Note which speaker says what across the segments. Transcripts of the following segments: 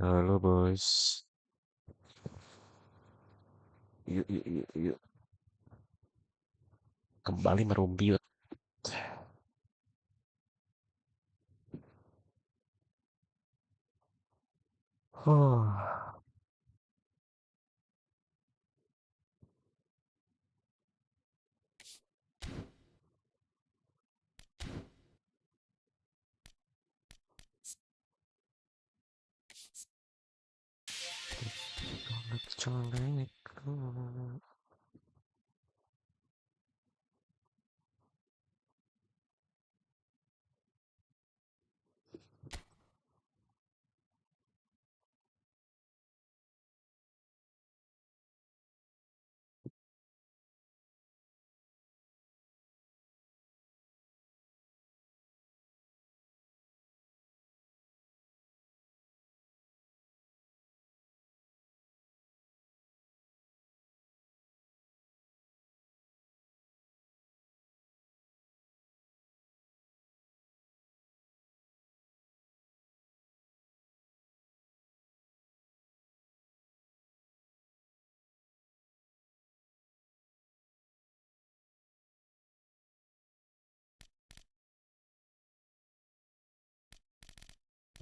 Speaker 1: Halo bos, yuk yuk yuk yuk, kembali merumpiut. Huh, colek.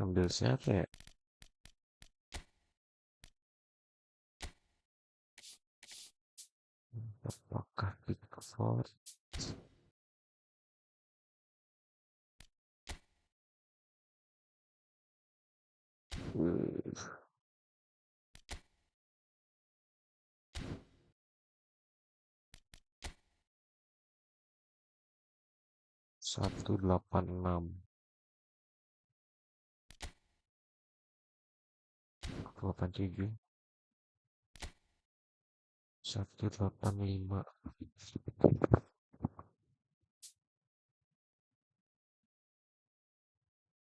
Speaker 1: Sambil siapa ya? Apakah Pickford? Uh, 186, 87, 185.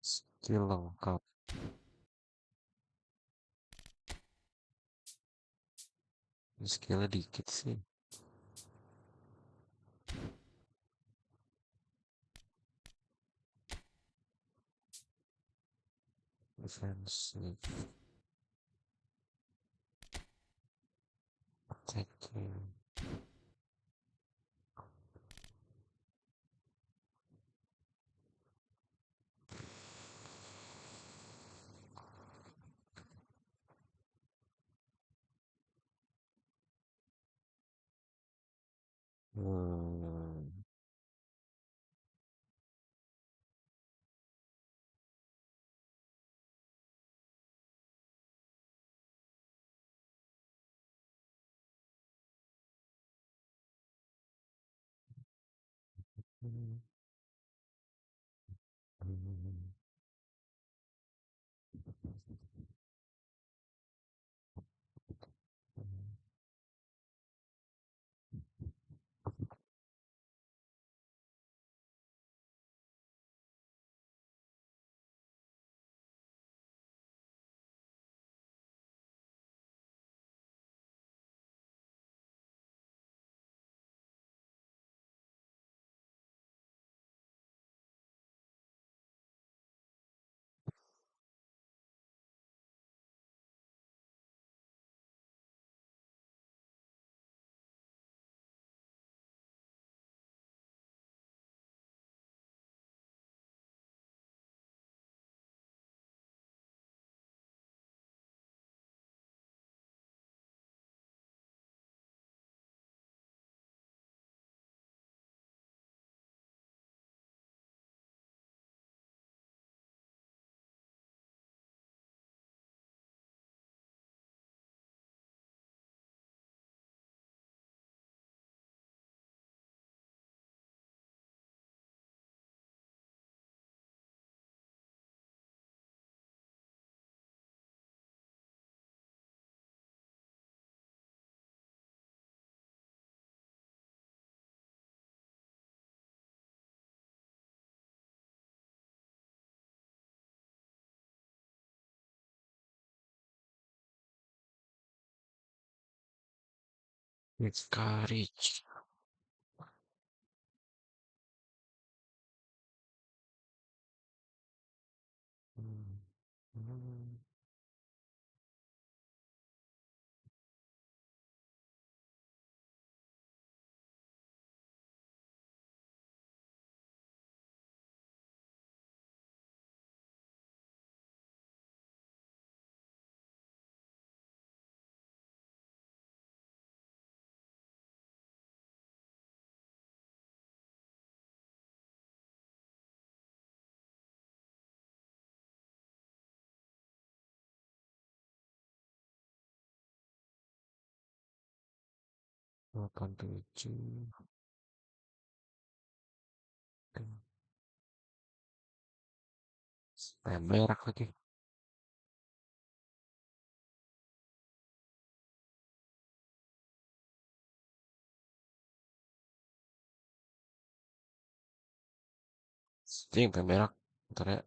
Speaker 1: Skill lengkap. Skillnya dikit sih. Defensive, attacking. Hmm. Hmm. It's courage. Hmm. Hmm. 87. Berak lagi. Anjing, berak. Bentar ya.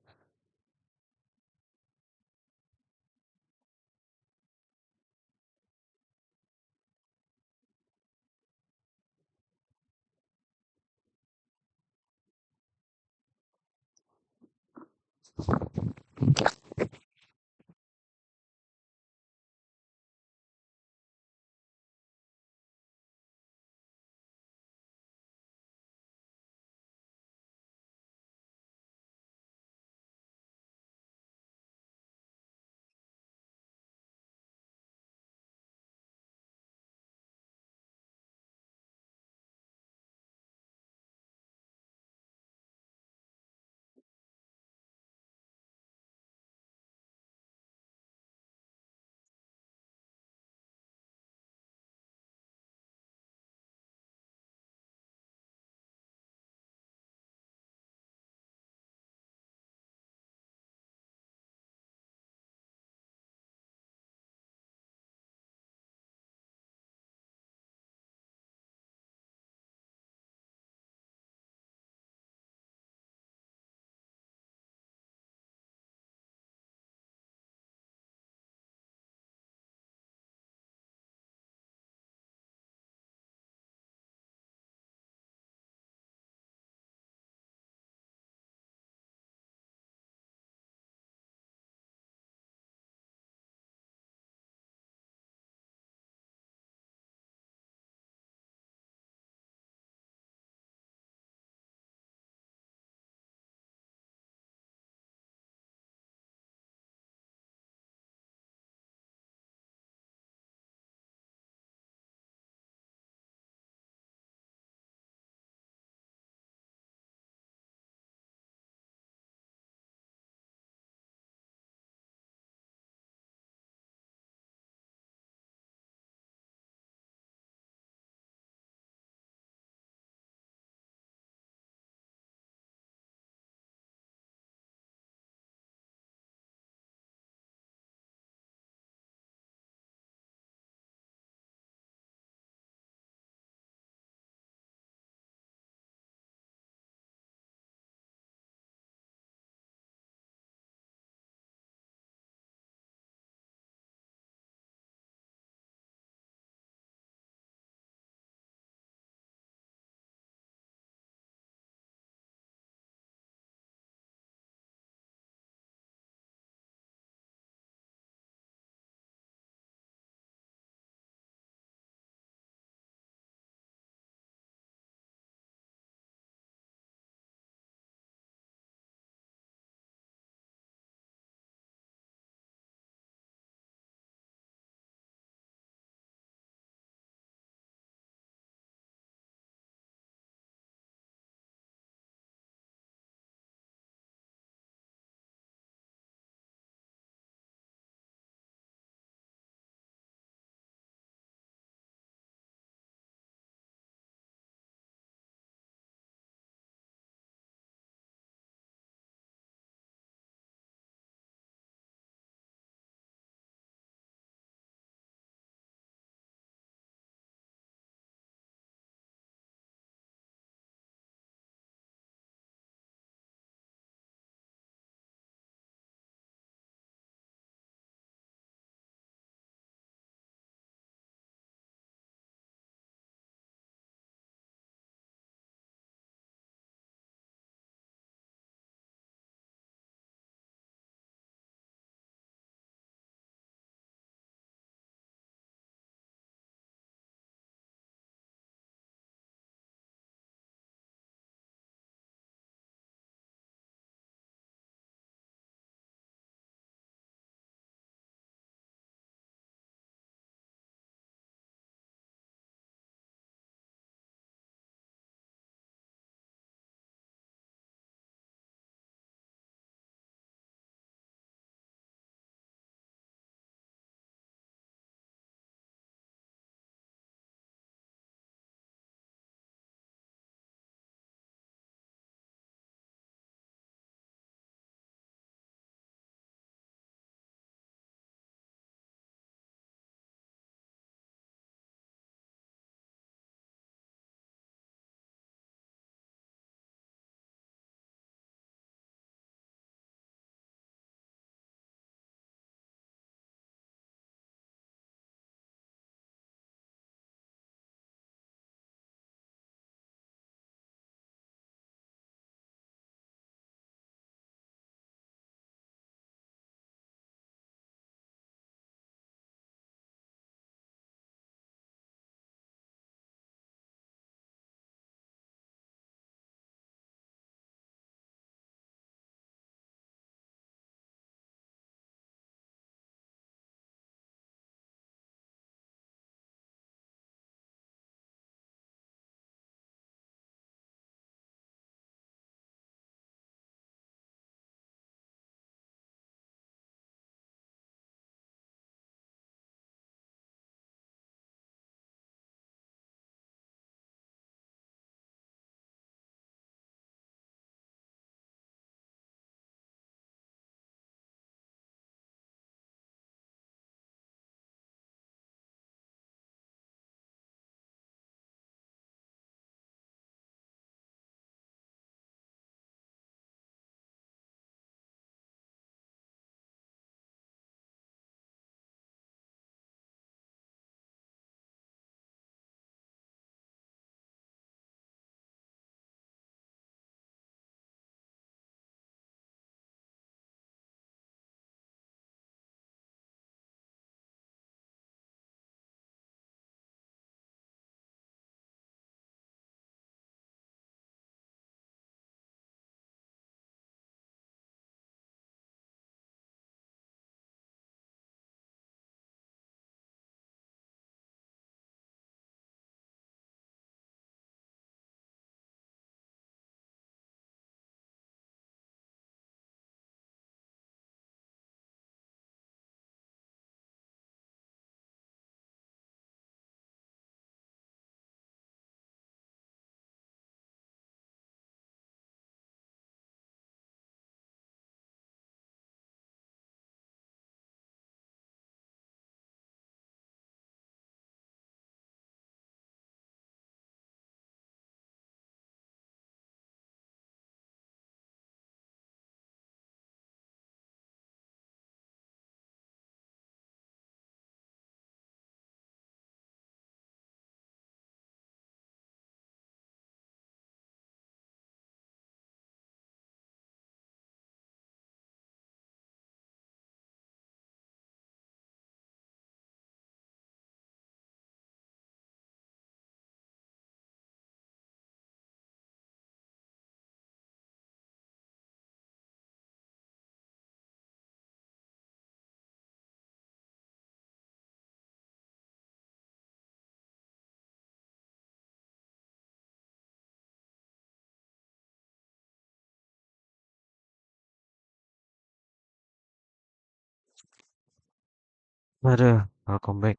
Speaker 1: Aduh, welcome back.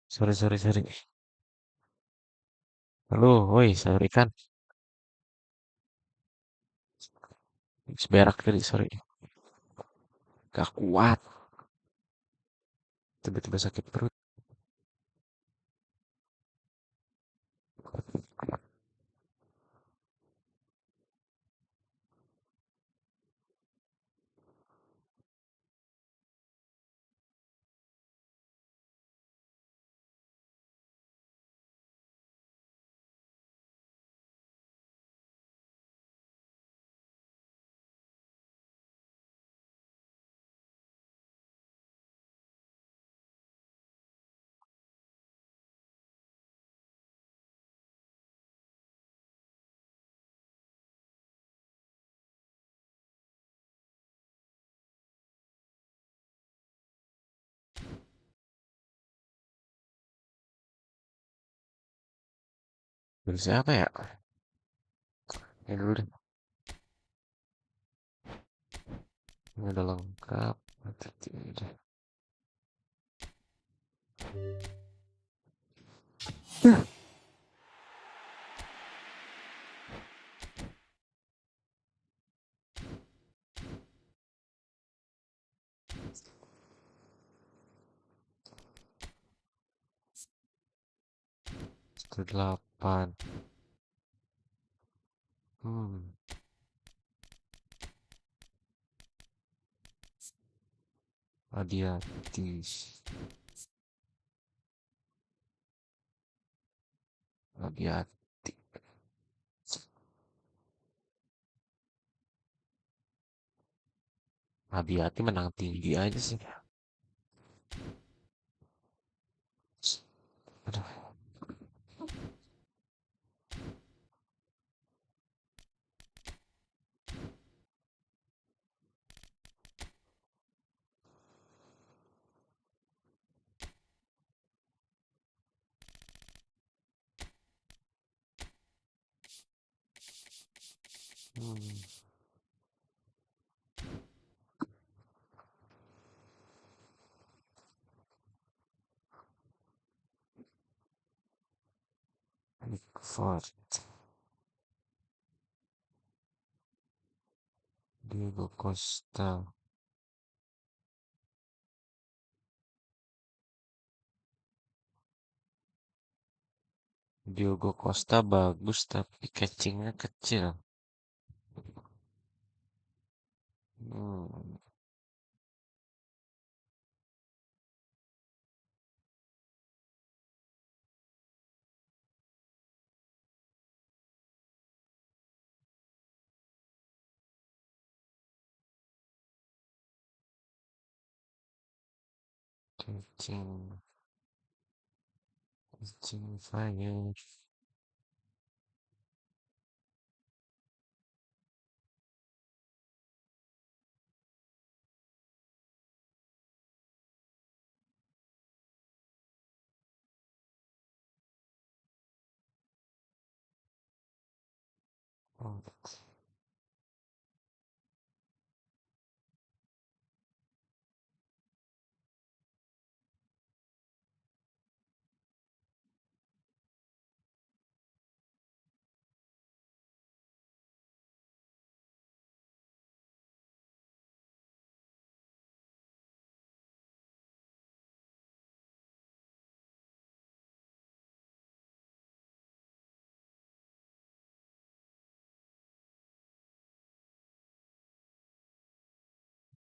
Speaker 1: Sorry, sorry, sorry. Halo, woi, sorry kan. Habis berak tadi, sorry. Gak kuat. Tiba-tiba sakit perut. Dari siapa ya? Ini dulu deh. Ini udah lengkap. Nanti deh. Satu delapan. Hmm, hati-hati. Hati-hati. Hati-hati menang tinggi aja sih. Aduh. Hmm, Pickford. Diego Costa. Diogo Costa bagus tapi catchingnya kecil. Hmm, catching fire. Oh,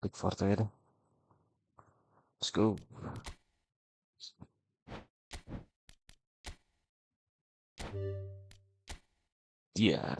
Speaker 1: Pickford aja deh. Let's go. Dia.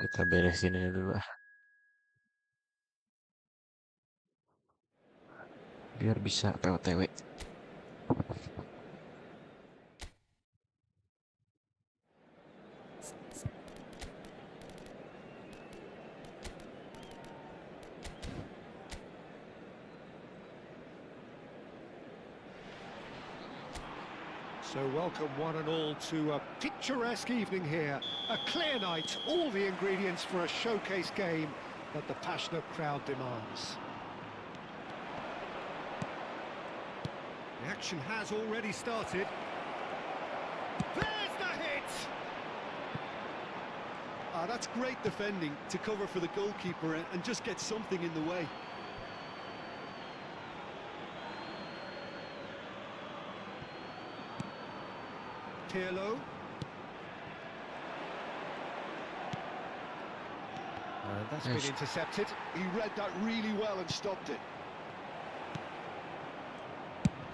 Speaker 1: Kita beresin aja dulu ah, biar bisa POTW.
Speaker 2: So welcome one and all to a picturesque evening here. A clear night, all the ingredients for a showcase game that the passionate crowd demands. The action has already started. There's the hit!
Speaker 3: That's great defending to cover for the goalkeeper and just get something in the way.
Speaker 2: Pirlo. That's been
Speaker 1: Yes.
Speaker 2: intercepted.
Speaker 3: He read that really well and stopped it.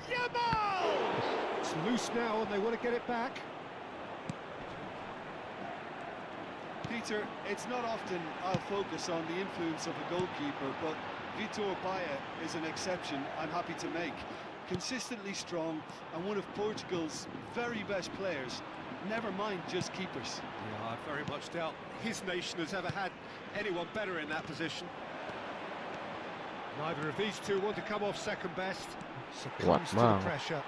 Speaker 2: Yamal! It's loose now and they want to get it back.
Speaker 3: Peter, it's not often I'll focus on the influence of a goalkeeper, but Vitor Baia is an exception I'm happy to make. Consistently strong and one of Portugal's very best players, never mind just keepers.
Speaker 2: Yeah, I very much doubt his nation has ever had anyone better in that position. Neither of these two want to come off second best. Succumbs to the
Speaker 1: Wow.
Speaker 2: pressure.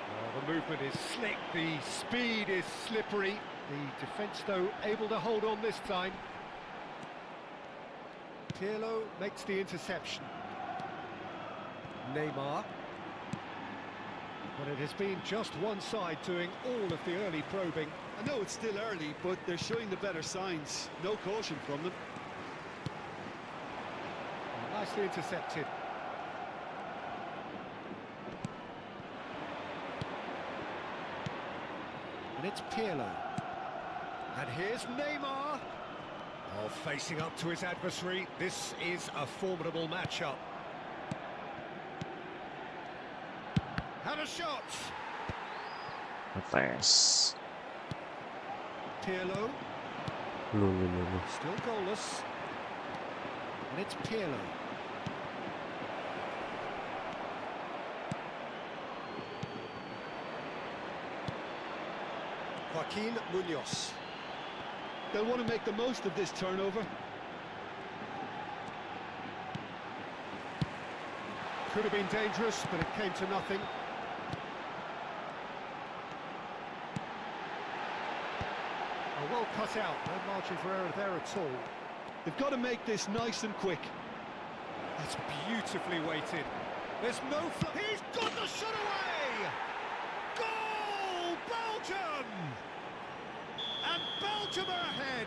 Speaker 2: Well, the movement is slick, the speed is slippery. The defence, though, able to hold on this time. Pirlo makes the interception. Neymar. But it has been just one side doing all of the early probing.
Speaker 3: I know it's still early, but they're showing the better signs. No caution from them.
Speaker 2: Nicely intercepted. And it's Pirlo. And here's Neymar. Oh, facing up to his adversary. This is a formidable matchup. Had a shot.
Speaker 1: Atas.
Speaker 2: Pirlo.
Speaker 1: Lu.
Speaker 2: Still goalless. And it's Pirlo. Joaquin Munoz.
Speaker 3: They'll want to make the most of this turnover.
Speaker 2: Could have been dangerous, but it came to nothing. Oh, well cut out. No margin for error there at all.
Speaker 3: They've got to make this nice and quick.
Speaker 2: That's beautifully weighted. There's no... He's got the shot away! Goal! Belgium! And Belgium are ahead.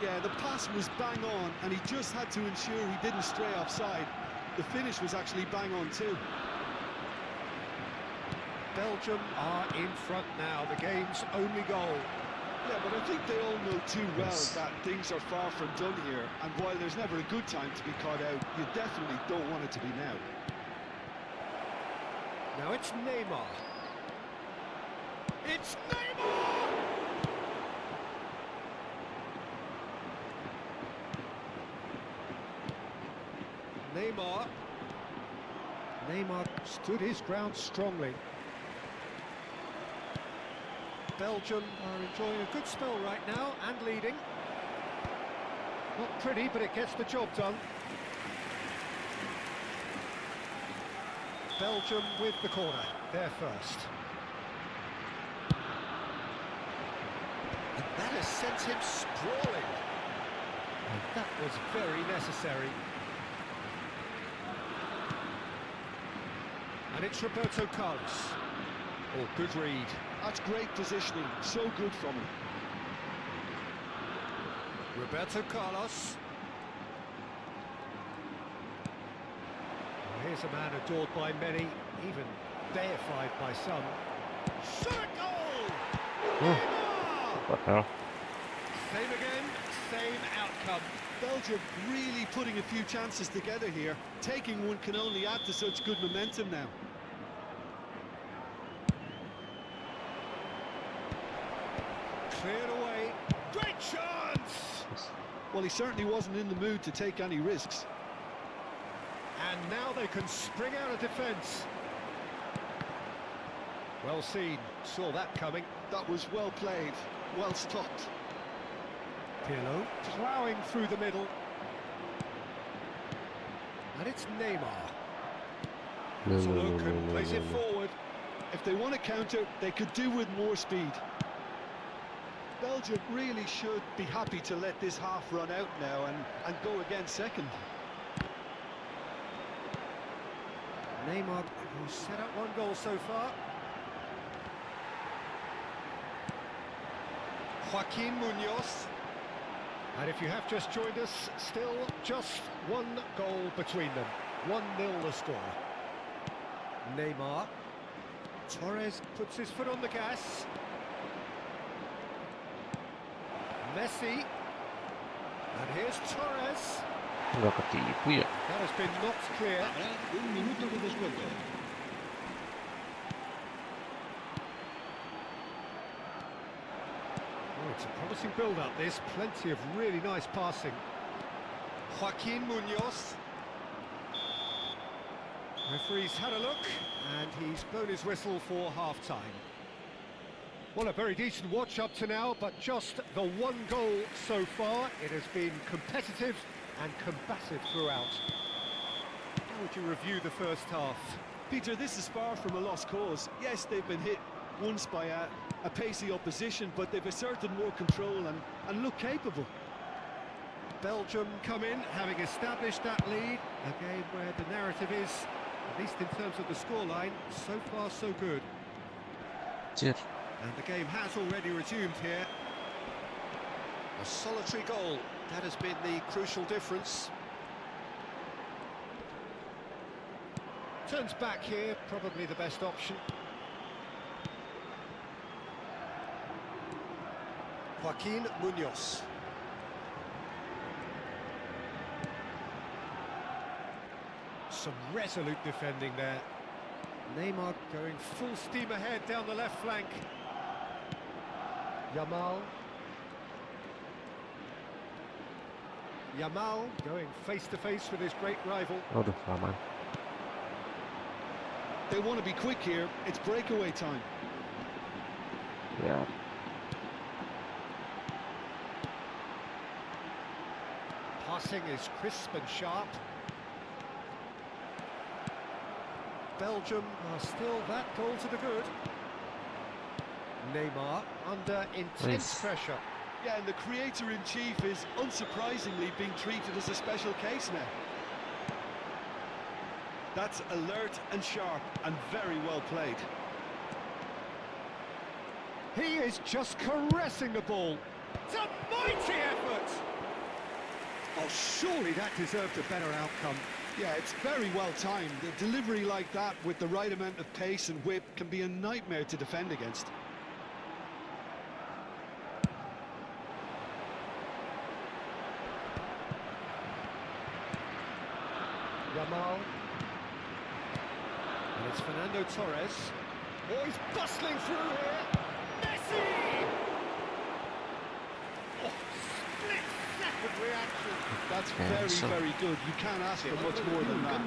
Speaker 3: Yeah, the pass was bang on, and he just had to ensure he didn't stray offside. The finish was actually bang on too.
Speaker 2: Belgium are in front now, the game's only goal.
Speaker 3: Yeah, but I think they all know too well
Speaker 1: Yes.
Speaker 3: that things are far from done here, and while there's never a good time to be caught out, you definitely don't want it to be now.
Speaker 2: Now it's Neymar. It's Neymar! Neymar stood his ground strongly. Belgium are enjoying a good spell right now and leading. Not pretty, but it gets the job done. Belgium with the corner, they're first. And that has sent him sprawling. And that was very necessary. And it's Roberto Carlos. Oh, good read.
Speaker 3: That's great positioning, so good from him.
Speaker 2: Roberto Carlos. Well, here's a man adored by many, even deified by some. Shot goal! Neymar!
Speaker 1: What hell?
Speaker 2: Same again, same outcome.
Speaker 3: Belgium really putting a few chances together here. Taking one can only add to such good momentum now.
Speaker 2: Cleared away. Great chance!
Speaker 3: Well, he certainly wasn't in the mood to take any risks.
Speaker 2: And now they can spring out of defence. Well seen, saw that coming.
Speaker 3: That was well played, well stopped.
Speaker 2: Pirlo ploughing through the middle. And it's Neymar. Has a look and plays it forward.
Speaker 3: If they want to counter, they could do with more speed. Belgium really should be happy to let this half run out now and go again second.
Speaker 2: Neymar, who's set up one goal so far. Joaquin Munoz. And if you have just joined us, still just one goal between them. 1-0 the score. Neymar. Torres puts his foot on the gas. Messi. And here's Torres.
Speaker 1: Nggak ketipu ya.
Speaker 2: That has been knocked clear. Oh, it's a promising build-up, this. Plenty of really nice passing. Joaquin Munoz. Referee's had a look, and he's blown his whistle for half-time. Well, a very decent watch up to now, but just the one goal so far. It has been competitive and combative throughout. How would you review the first half?
Speaker 3: Peter, this is far from a lost cause. Yes, they've been hit once by a pacey opposition, but they've asserted more control and look capable.
Speaker 2: Belgium come in, having established that lead. A game where the narrative is, at least in terms of the scoreline, so far so good.
Speaker 1: Cheers.
Speaker 2: And the game has already resumed here. A solitary goal, that has been the crucial difference. Turns back here, probably the best option. Joaquin Munoz. Some resolute defending there. Neymar going full steam ahead down the left flank. Yamal. Yamal going face to face with his great rival.
Speaker 1: Waduh, lama.
Speaker 3: They want to be quick here. It's breakaway time.
Speaker 1: Ya,
Speaker 2: Passing is crisp and sharp. Belgium are still that goal to the good. Neymar under intense
Speaker 1: Nice.
Speaker 2: pressure.
Speaker 3: Yeah, and the creator-in-chief is unsurprisingly being treated as a special case now. That's alert and sharp and very well played.
Speaker 2: He is just caressing the ball. It's a mighty effort! Oh, surely that deserved a better outcome.
Speaker 3: Yeah, it's very well timed. A delivery like that with the right amount of pace and whip can be a nightmare to defend against.
Speaker 2: Yamal. And it's Fernando Torres. Oh, he's bustling through here. Messi! Oh, split-second reaction.
Speaker 3: That's
Speaker 1: so-
Speaker 3: very good. You can't ask for much more than that.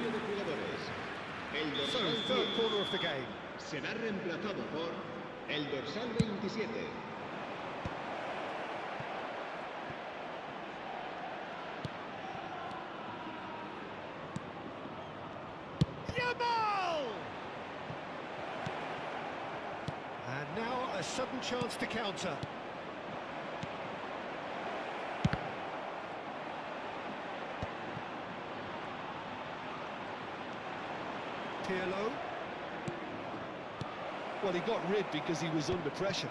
Speaker 2: So, third quarter of the game.
Speaker 4: Será reemplazado por el dorsal 27.
Speaker 2: Yamal! And now a sudden chance to counter. Pirlo.
Speaker 3: Well, he got rid because he was under pressure.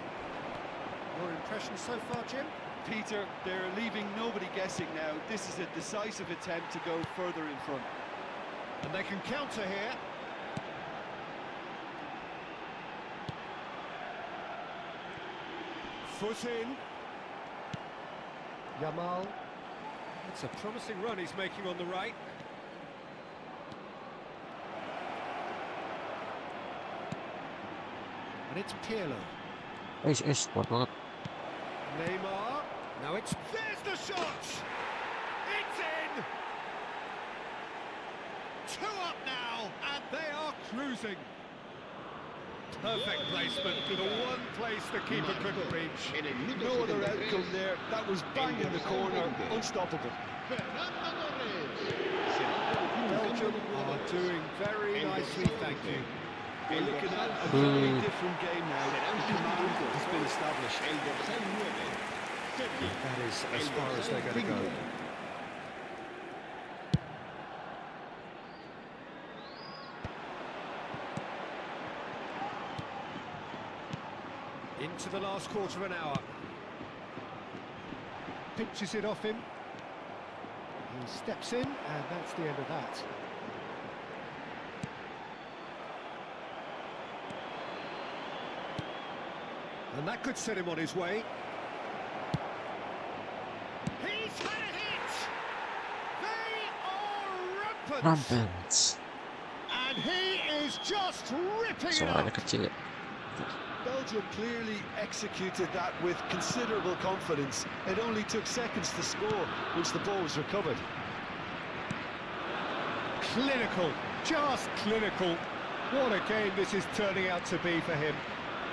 Speaker 2: Your impression so far, Jim?
Speaker 3: Peter, they're leaving nobody guessing now. This is a decisive attempt to go further in front.
Speaker 2: And they can counter here. Foot in. Yamal. It's a promising run he's making on the right. And it's Pirlo.
Speaker 1: kuat banget.
Speaker 2: Neymar. Now there's the shot! It's in! 2 up now, and they are cruising. Perfect placement, the one place the keeper couldn't reach.
Speaker 4: En el minuto
Speaker 3: No other
Speaker 4: 73,
Speaker 3: outcome there. That was bang in the corner, unstoppable.
Speaker 4: Fernando Torres. Se va a producir un
Speaker 2: Belgium
Speaker 4: cambio de
Speaker 2: are
Speaker 4: jugadores.
Speaker 2: doing very nicely, thank you.
Speaker 3: We're looking at a
Speaker 1: Mm.
Speaker 3: very different game now.
Speaker 4: Serán
Speaker 3: The command has been established.
Speaker 4: El dorsal 9. Sergio.
Speaker 2: That is as
Speaker 4: El
Speaker 2: far as
Speaker 4: dorsal
Speaker 2: they're going to go.
Speaker 4: 5.
Speaker 2: Into the last quarter of an hour. Pinches it off him. He steps in, and that's the end of that. And that could set him on his way. He's had a hit! They are rampant!
Speaker 1: Rampant.
Speaker 2: And he is just ripping it
Speaker 1: Suaranya
Speaker 2: up!
Speaker 1: kecil ya.
Speaker 3: Belgium clearly executed that with considerable confidence. It only took seconds to score once the ball was recovered.
Speaker 2: Clinical, just clinical. What a game this is turning out to be for him.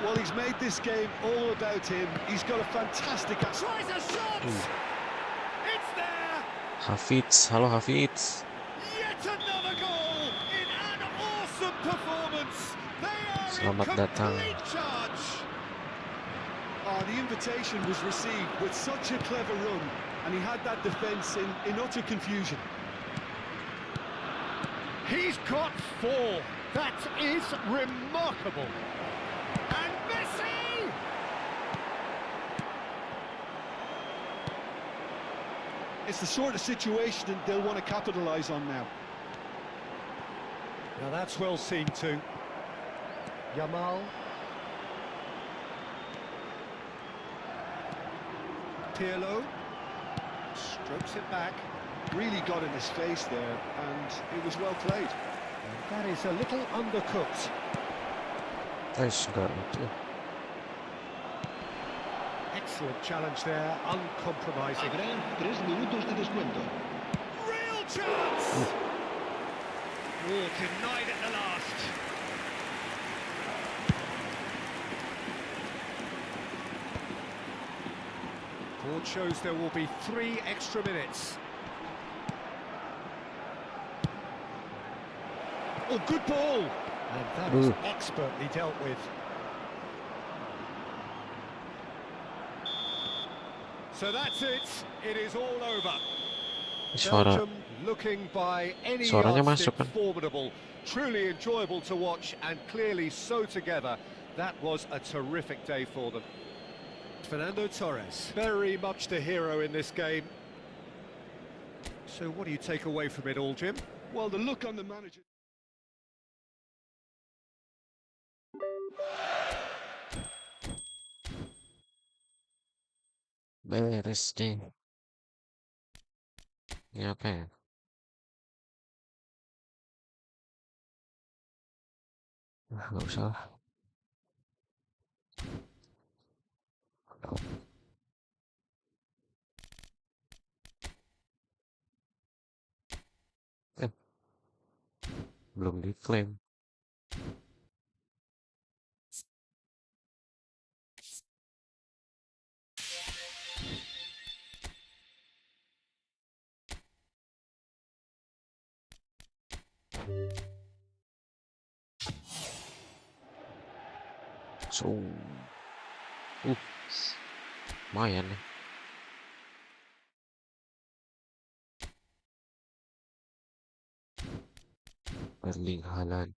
Speaker 3: Well, he's made this game all about him. He's got a fantastic...
Speaker 2: Tries a shot! It's there!
Speaker 1: Hafiz, halo Hafiz.
Speaker 2: Yet another goal in an awesome performance. They are
Speaker 1: Selamat
Speaker 2: in
Speaker 1: datang.
Speaker 2: complete charge.
Speaker 3: Oh, the invitation was received with such a clever run, and he had that defence in utter confusion.
Speaker 2: He's got 4. That is remarkable. And Messi!
Speaker 3: It's the sort of situation that they'll want to capitalise on now.
Speaker 2: Now that's well seen too. Yamal. Pirlo. Strokes it back.
Speaker 3: Really got in his face there, and it was well played.
Speaker 2: And that is a little undercooked.
Speaker 1: Enggak itu.
Speaker 2: Excellent challenge there, uncompromising.
Speaker 4: Habrá 3 minutos de descuento.
Speaker 2: Real chance! Oh, denied at the last. Board shows there will be 3 extra minutes. Oh, good ball! And that is expertly dealt with. So that's it. It is all over.
Speaker 1: Suara
Speaker 2: Belgium looking by any
Speaker 1: Suaranya
Speaker 2: yardstick
Speaker 1: masuk kan?
Speaker 2: formidable, truly enjoyable to watch, and clearly so together. That was a terrific day for them. Fernando Torres, very much the hero in this game. So what do you take away from it all, Jim?
Speaker 3: Well, the look on the manager...
Speaker 1: beres deh. Ini apa ya? Nggak usah lah. Eh, belum diklaim. So, lumayan nih. Erling Haaland.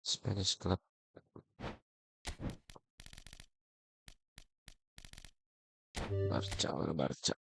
Speaker 1: Spanish club. Barca.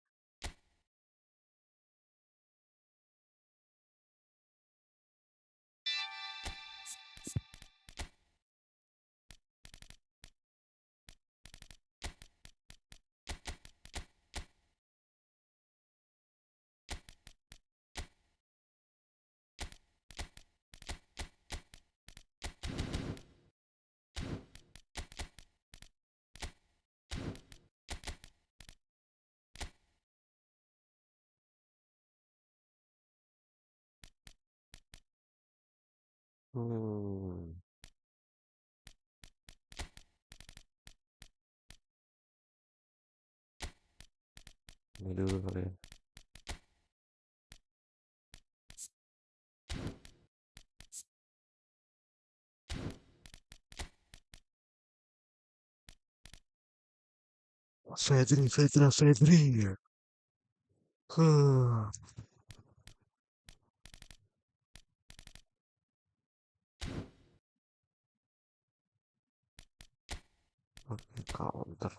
Speaker 1: Hmm. Ini dulu kali ya. Fedri. Huh. Counter.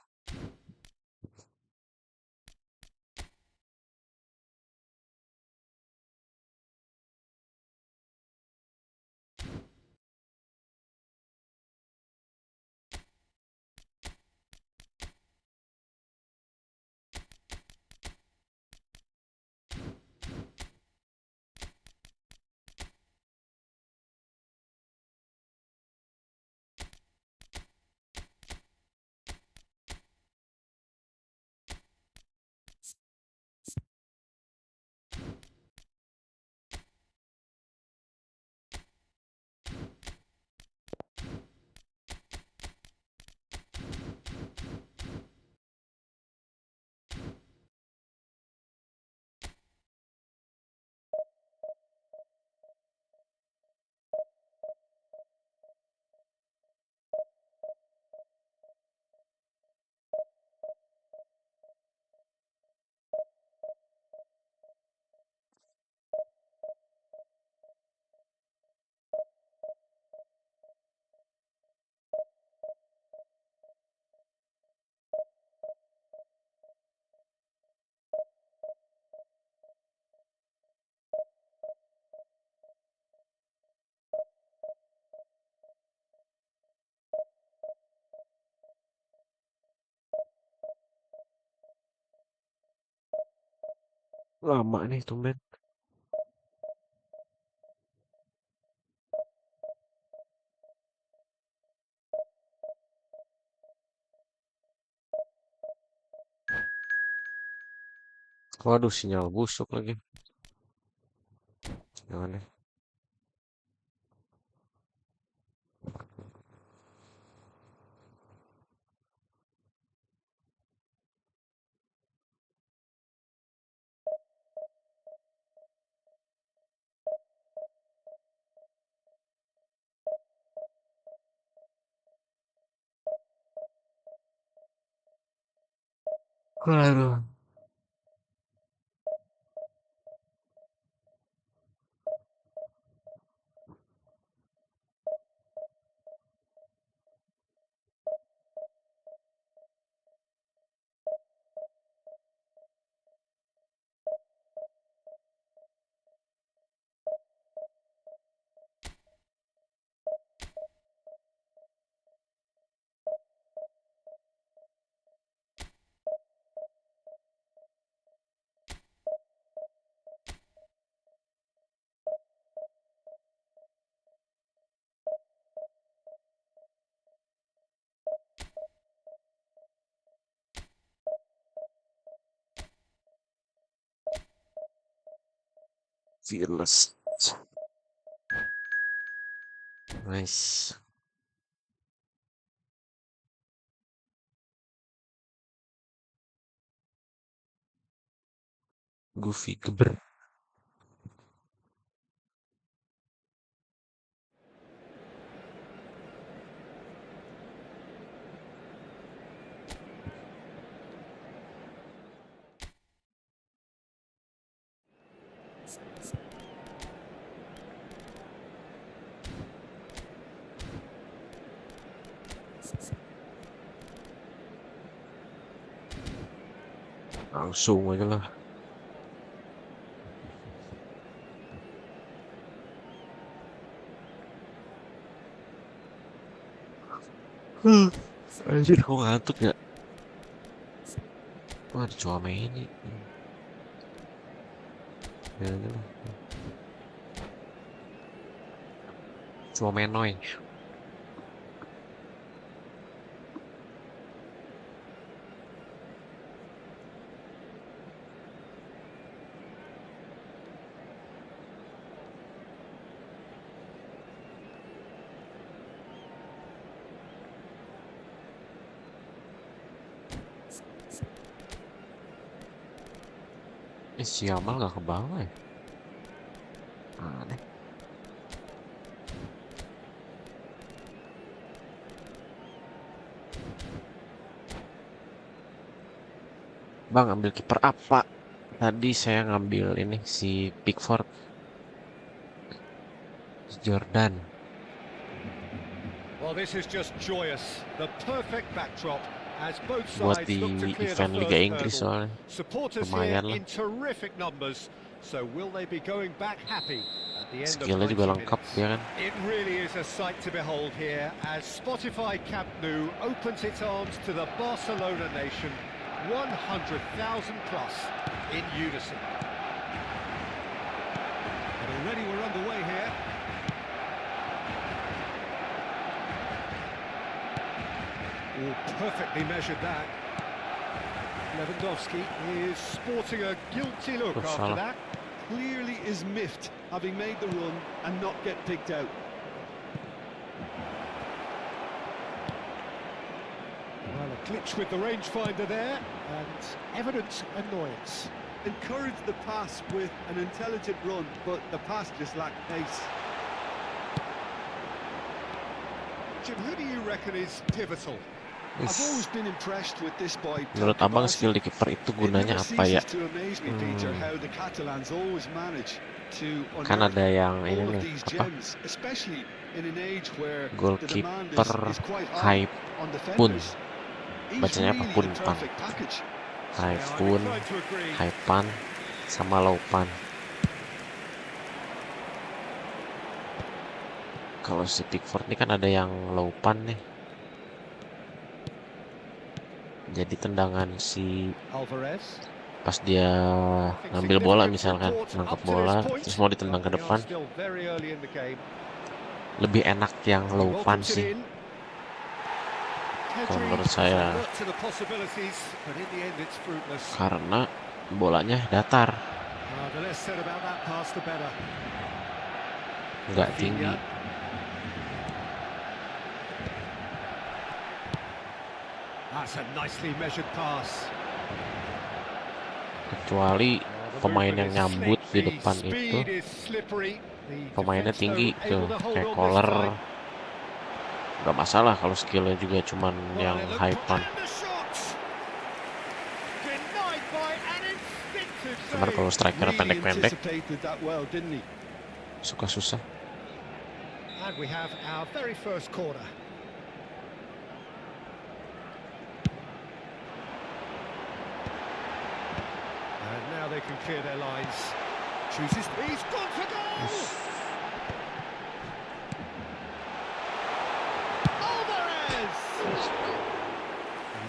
Speaker 1: Lama nih tumben. Waduh, sinyal busuk lagi. Jangan deh. Aduh. Fearless. Nice. Goofy geber. Langsung aja lah. Anjir, kok ngantuk ya? Wah, ada cowok ini. Ya aja lah. Cowok menoy. Si Amal nggak ke bawah ya? Aneh. Bang, ambil kiper apa? Tadi saya ngambil ini si Pickford, Jordan.
Speaker 2: Well, this is just joyous. The perfect backdrop as both
Speaker 1: Buat
Speaker 2: sides
Speaker 1: di
Speaker 2: look to clear the
Speaker 1: event Liga
Speaker 2: first
Speaker 1: Inggris
Speaker 2: hurdle.
Speaker 1: soalnya.
Speaker 2: Supporters here
Speaker 1: Lumayan lah.
Speaker 2: in terrific numbers. So will they be going back happy at the end of
Speaker 1: Skillnya
Speaker 2: 90
Speaker 1: juga lengkap
Speaker 2: minutes?
Speaker 1: ya kan.
Speaker 2: It really is a sight to behold here as Spotify Camp Nou opens its arms to the Barcelona nation, 100,000 plus in unison. And already we're underway here. Oh, perfectly measured that. Lewandowski is sporting a guilty look
Speaker 1: Oh,
Speaker 2: after
Speaker 1: salah.
Speaker 2: that.
Speaker 3: Clearly is miffed, having made the run and not get picked out.
Speaker 2: Well, a glitch with the rangefinder there, and evident annoyance.
Speaker 3: Encourage the pass with an intelligent run, but the pass just lacked pace.
Speaker 2: Jim, who do you reckon is pivotal?
Speaker 3: I've always been impressed with this boy.
Speaker 1: Menurut abang skill di kiper itu gunanya apa ya?
Speaker 3: To amaze me, Peter, how the Catalans always manage to
Speaker 1: Kan ada yang
Speaker 3: all
Speaker 1: ini
Speaker 3: of
Speaker 1: nih,
Speaker 3: these
Speaker 1: apa?
Speaker 3: gems, especially in an age where the
Speaker 1: Goalkeeper
Speaker 3: demand is quite high on
Speaker 1: Haipun.
Speaker 3: defenders. He's
Speaker 1: Bacanya
Speaker 3: really
Speaker 1: apapun,
Speaker 3: the
Speaker 1: Pan.
Speaker 3: perfect package.
Speaker 1: Haipun,
Speaker 2: Yeah, I'm inclined to agree.
Speaker 1: Haipan, sama Laupan. Kalau si Pickford ini kan ada yang Laupan nih. Jadi tendangan si
Speaker 2: Alvarez.
Speaker 1: pas dia ngambil bola misalkan, nangkap bola terus mau ditendang ke depan,
Speaker 2: Still very early in the game.
Speaker 1: lebih enak yang Laupan sih. Kalau menurut saya, karena bolanya datar, nggak tinggi.
Speaker 2: That's a nicely measured pass.
Speaker 1: Kecuali pemain yang nyambut di depan itu, pemainnya tinggi tuh, kayak Kohler. Gak masalah kalau skillnya juga cuman yang Haipan. Cuman kalau striker pendek-pendek suka susah.
Speaker 2: And we have our very first corner. And now they can clear their lines. Chooses. He's gone for goal.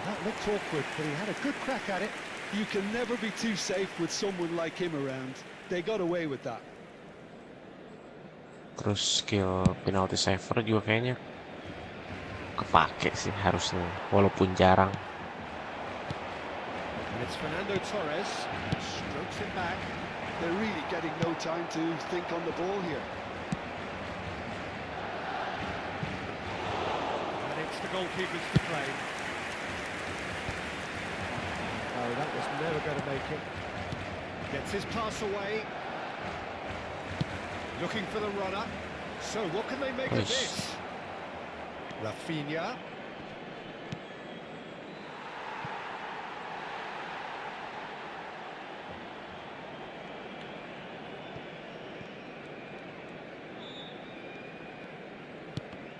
Speaker 2: That looked awkward, but he had a good crack at it.
Speaker 3: You can never be too safe with someone like him around. They got away with that.
Speaker 1: Terus skill penalty saver juga kayaknya kepake sih harusnya, walaupun jarang.
Speaker 2: And it's Fernando Torres, strokes it back.
Speaker 3: They're really getting no time to think on the ball here.
Speaker 2: And it's the goalkeepers to blame. Oh, that was never going to make it. Gets his pass away. Looking for the runner. So what can they make of this? Rafinha.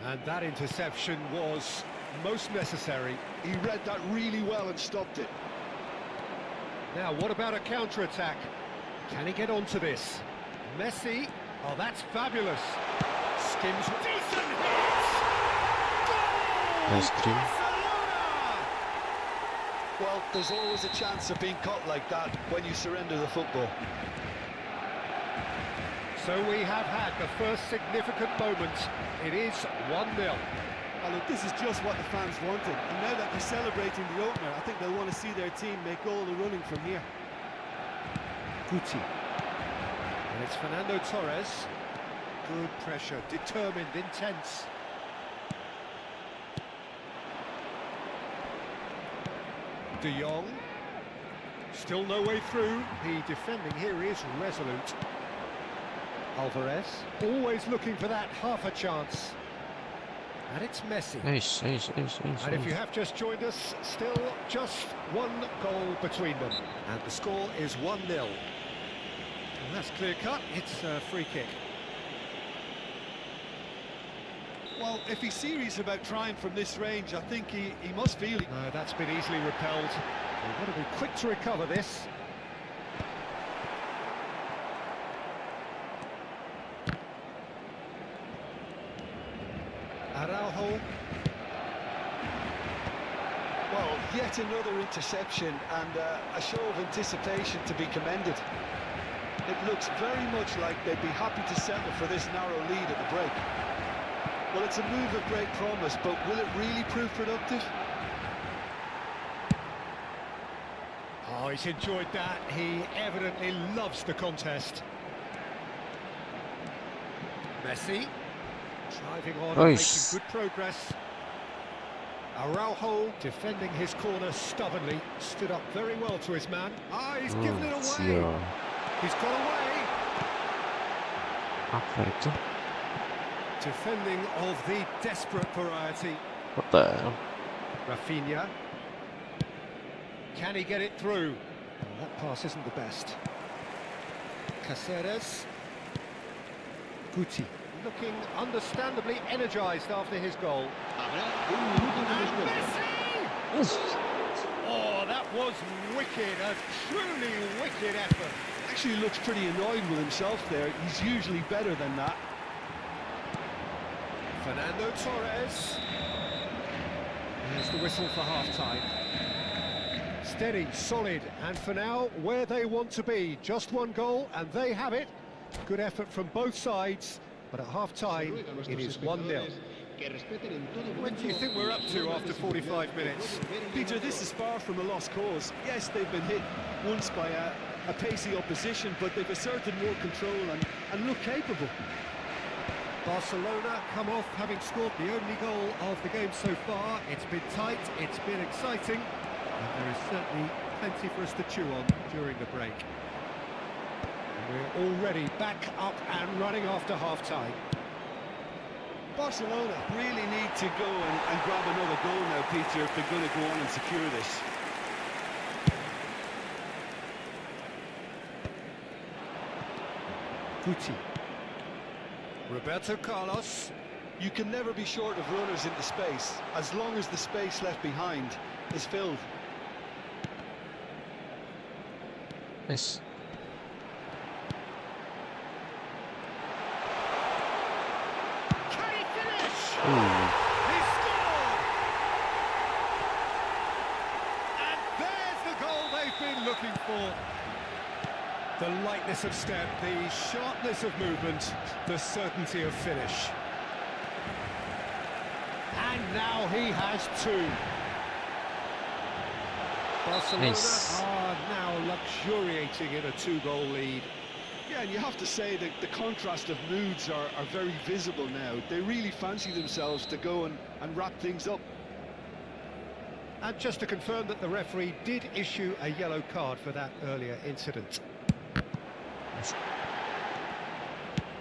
Speaker 2: And that interception was most necessary.
Speaker 3: He read that really well and stopped it.
Speaker 2: Now, what about a counter-attack? Can he get onto this? Messi. Oh, that's fabulous. Skims. Decent hit!
Speaker 1: Nice dream.
Speaker 3: Well, there's always a chance of being caught like that when you surrender the football.
Speaker 2: So we have had the first significant moment. It is 1-0.
Speaker 3: Well, look, this is just what the fans wanted. And now that they're celebrating the opener, I think they'll want to see their team make all the running from here.
Speaker 2: Guti. And it's Fernando Torres. Good pressure, determined, intense. De Jong. Still no way through. The defending here is resolute. Alvarez, always looking for that half a chance. And it's Messi.
Speaker 1: Ace.
Speaker 2: And if you have just joined us, still just one goal between them. And the score is 1-0. And that's clear cut, it's a free kick.
Speaker 3: Well, if he's serious about trying from this range, I think he must feel it.
Speaker 2: No, that's been easily repelled. We've got to be quick to recover this. Araujo.
Speaker 3: Well, yet another interception and a show of anticipation to be commended. It looks very much like they'd be happy to settle for this narrow lead at the break. Well, it's a move of great promise, but will it really prove productive?
Speaker 2: Oh, he's enjoyed that. He evidently loves the contest. Messi, driving on and
Speaker 1: Nice.
Speaker 2: making good progress. Araujo defending his corner stubbornly, stood up very well to his man. Ah, he's given it away.
Speaker 1: Sial.
Speaker 2: He's got away.
Speaker 1: Apa itu?
Speaker 2: Defending of the desperate variety.
Speaker 1: What the hell?
Speaker 2: Rafinha. Can he get it through? Well, that pass isn't the best. Caceres. Guti. Looking understandably energised after his goal.
Speaker 4: Habrá un minuto de
Speaker 2: And
Speaker 4: descuento.
Speaker 2: Messi! Oh, that was wicked, a truly wicked effort.
Speaker 3: Actually looks pretty annoyed with himself there. He's usually better than that.
Speaker 2: Fernando Torres. There's the whistle for half-time. Steady, solid, and for now, where they want to be. Just one goal, and they have it. Good effort from both sides, but at half-time, it is 1-0. What do you think we're up to after 45 minutes?
Speaker 3: Peter, this is far from a lost cause. Yes, they've been hit once by a pacey opposition, but they've asserted more control and look capable.
Speaker 2: Barcelona come off having scored the only goal of the game so far. It's been tight, it's been exciting, and there is certainly plenty for us to chew on during the break. And we're already back up and running after half-time.
Speaker 3: Barcelona really need to go and grab another goal now, Peter, if they're going to go on and secure this.
Speaker 2: Guti. Roberto Carlos.
Speaker 3: You can never be short of runners into space, as long as the space left behind is filled.
Speaker 1: Nice.
Speaker 2: Can he finish?
Speaker 1: Ooh.
Speaker 2: He scored! And there's the goal they've been looking for. The lightness of step, the sharpness of movement, the certainty of finish. And now he has two. Barcelona
Speaker 1: Nice.
Speaker 2: are now luxuriating in a two-goal lead.
Speaker 3: Yeah, and you have to say that the contrast of moods are very visible now. They really fancy themselves to go and wrap things up.
Speaker 2: And just to confirm that the referee did issue a yellow card for that earlier incident.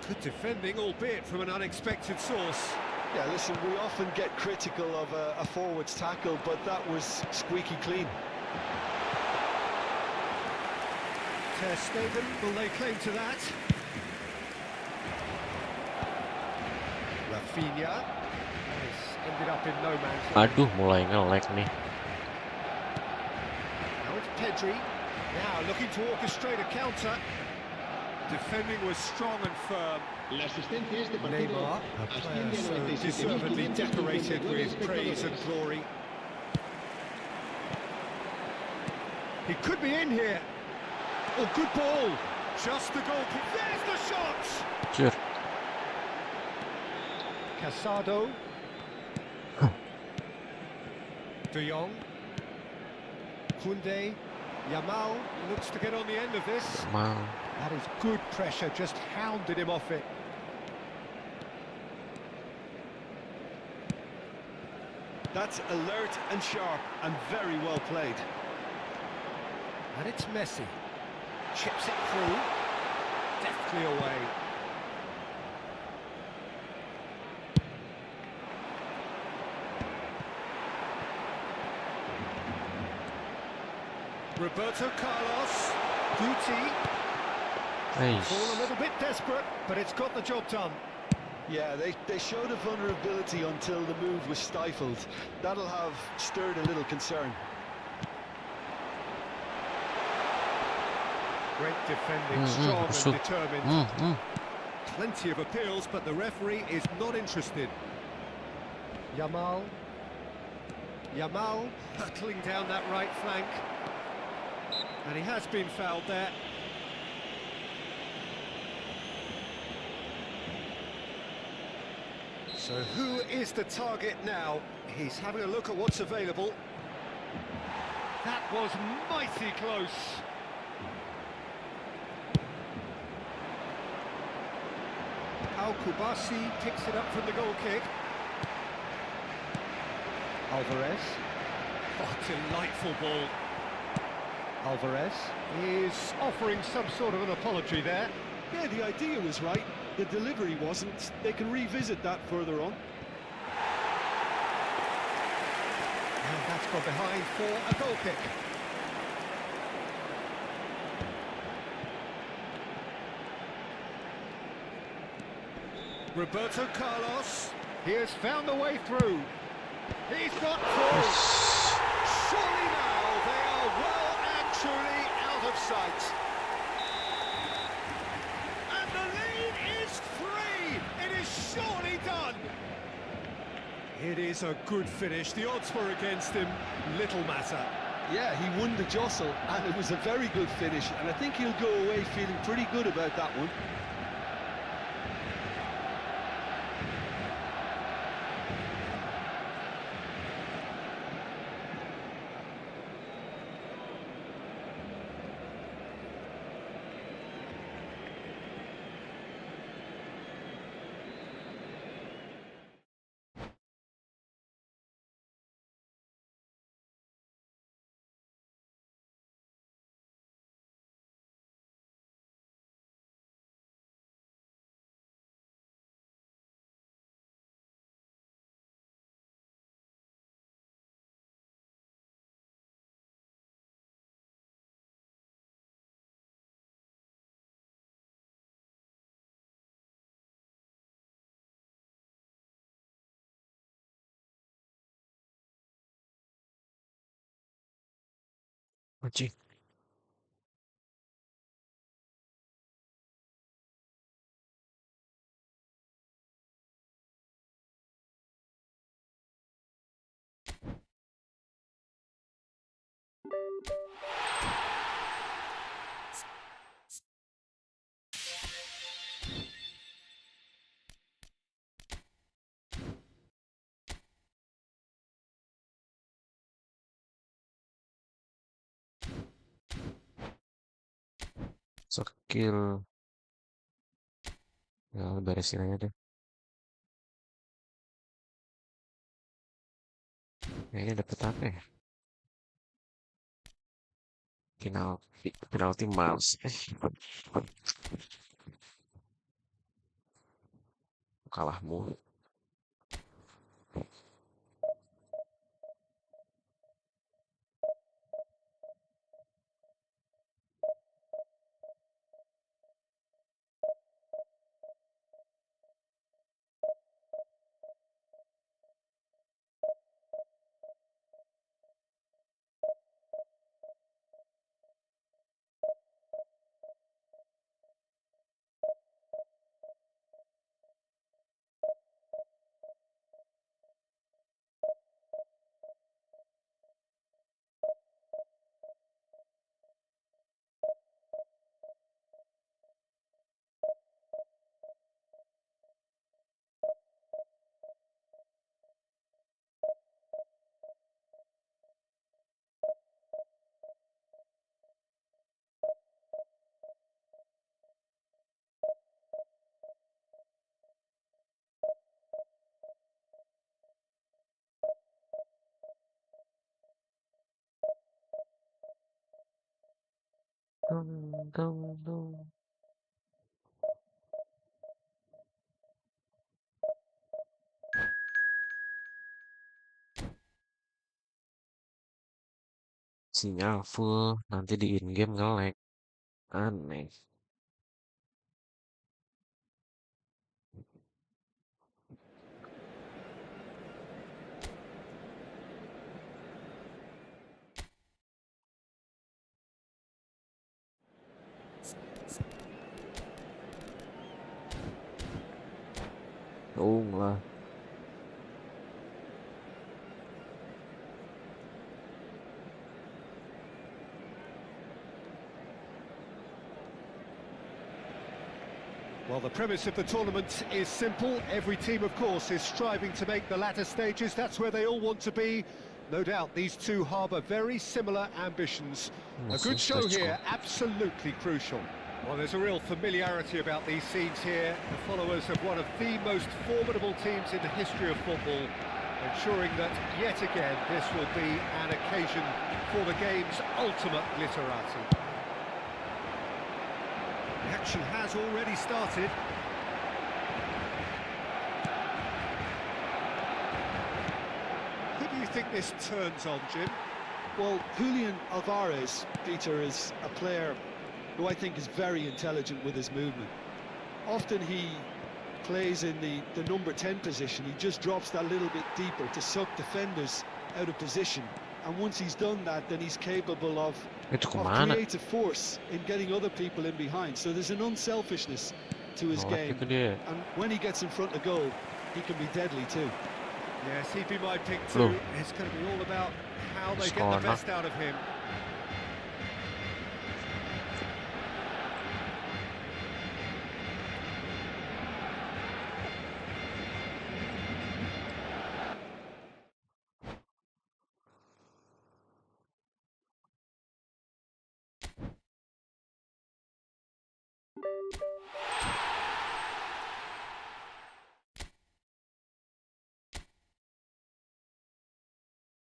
Speaker 2: Good defending, albeit from an unexpected source.
Speaker 3: Yeah, listen, we often get critical of a forward's tackle, but that was squeaky clean.
Speaker 2: Ter Stegen, will they claim to that? Rafinha has ended up in no man's land.
Speaker 1: Aduh, mulai nge-lag nih.
Speaker 2: Now it's Pedri. Now looking to orchestrate a counter. Defending was strong and firm.
Speaker 4: La asistencia a este partido
Speaker 2: Neymar, a player
Speaker 4: asciende a
Speaker 2: so
Speaker 4: 97.559
Speaker 2: deservedly decorated with
Speaker 4: espectadores.
Speaker 2: praise and glory. He could be in here. Oh, good ball. Just the goal. There's the shot.
Speaker 1: Sure.
Speaker 2: Casado. De Jong. Koundé. Yamal looks to get on the end of this.
Speaker 1: Mal.
Speaker 2: That is good pressure, just hounded him off it.
Speaker 3: That's alert and sharp and very well played.
Speaker 2: And it's Messi. Chips it through. Deftly away. Roberto Carlos. Guti. All a little bit desperate, but it's got the job done.
Speaker 3: Yeah, they showed a vulnerability until the move was stifled. That'll have stirred a little concern.
Speaker 2: Great defending, strong and determined. Plenty of appeals, but the referee is not interested. Yamal hurtling down that right flank. And he has been fouled there. So who is the target now? He's having a look at what's available. That was mighty close. Al-Kubasi picks it up from the goal kick. Alvarez. Oh, delightful ball. Alvarez is offering some sort of an apology there.
Speaker 3: Yeah, the idea was right. The delivery wasn't. They can revisit that further on.
Speaker 2: And that's gone behind for a goal kick. Roberto Carlos, he has found a way through. He's got through. Surely now they are well and truly out of sight. And the lead is 3. It is surely done. It is a good finish. The odds were against him. Little matter.
Speaker 3: Yeah, he won the jostle, and it was a very good finish, and I think he'll go away feeling pretty good about that one.
Speaker 1: Anjing. Skill. Ya, beresin aja deh. Kayaknya dapet apa ya? Penalti Mars. Kalahmu. Dung, dung, dung. Sinyal full, nanti di in-game nge-lag. Aneh. Lah.
Speaker 2: Well, the premise of the tournament is simple. Every team, of course, is striving to make the latter stages. That's where they all want to be. No doubt these two harbour very similar ambitions. A good show here, absolutely crucial. Well, there's a real familiarity about these scenes here. The followers of one of the most formidable teams in the history of football, ensuring that, yet again, this will be an occasion for the game's ultimate glitterati. The action has already started. Who do you think this turns on, Jim?
Speaker 3: Well, Julian Alvarez, Peter, is a player who I think is very intelligent with his movement. Often he plays in the number 10 position. He just drops that little bit deeper to suck defenders out of position. And once he's done that, then he's capable of creative force in getting other people in behind. So there's an unselfishness to his game. And when he gets in front of goal, he can be deadly too.
Speaker 2: Yes, he'd be my pick too. It's going to be all about how they get the best out of him.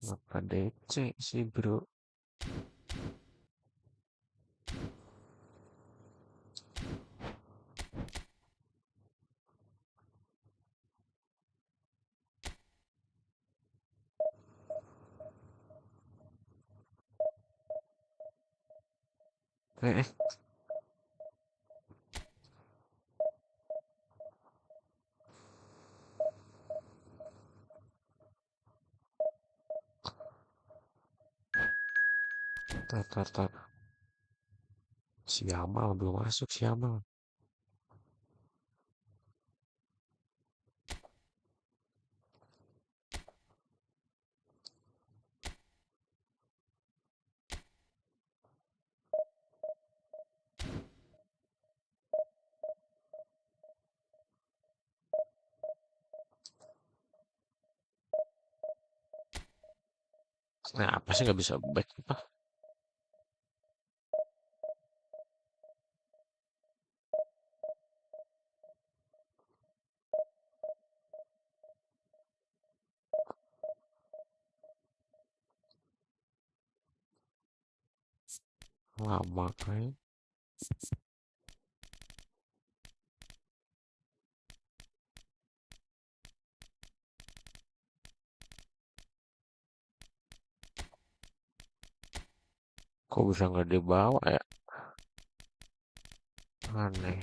Speaker 1: Apa DC sih, bro? Tar. Si Amal belum masuk, si Amal. Nah, apa sih nggak bisa back apa? Lama kayak. Kok bisa nggak dibawa ya? Aneh.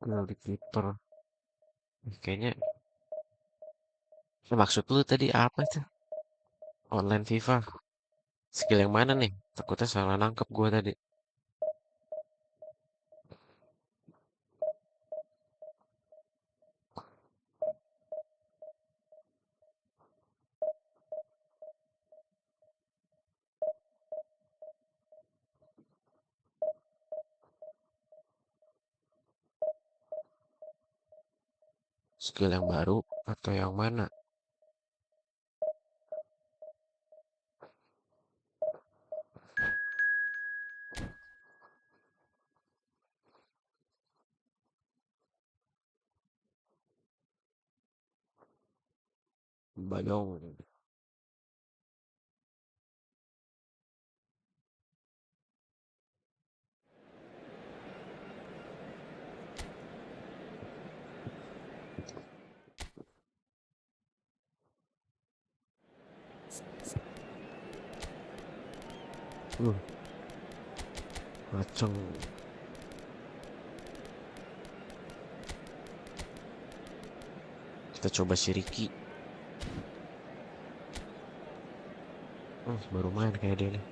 Speaker 1: skill di kiper. Kayaknya maksud lu tadi apa sih? Online FIFA. Skill yang mana nih? Takutnya salah nangkep gua tadi. Skill yang baru atau yang mana? Bayong. Ngaceng. Kita coba si Ricky. Baru main kayak dia nih.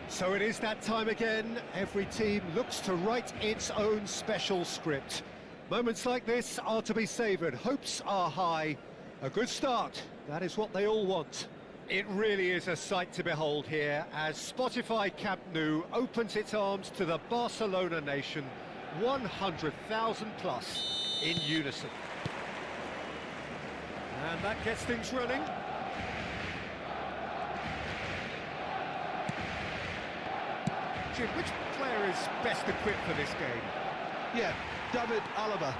Speaker 2: So it is that time again. Every team looks to write its own special script. Moments like this are to be savoured. Hopes are high. A good start. That is what they all want. It really is a sight to behold here as Spotify Camp Nou opens its arms to the Barcelona nation. 100,000 plus in unison. And that gets things running. Jim, which player is best equipped for this game?
Speaker 3: Yeah, David Alaba,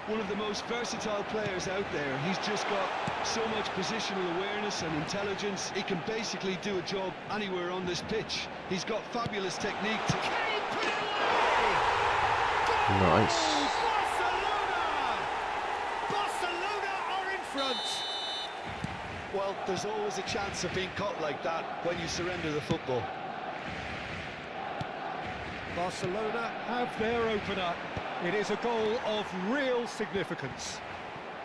Speaker 3: one of the most versatile players out there. He's just got so much positional awareness and intelligence. He can basically do a job anywhere on this pitch. He's got fabulous technique to...
Speaker 1: Nice.
Speaker 2: Barcelona are in front.
Speaker 3: Well, there's always a chance of being caught like that when you surrender the football.
Speaker 2: Barcelona have their opener. It is a goal of real significance.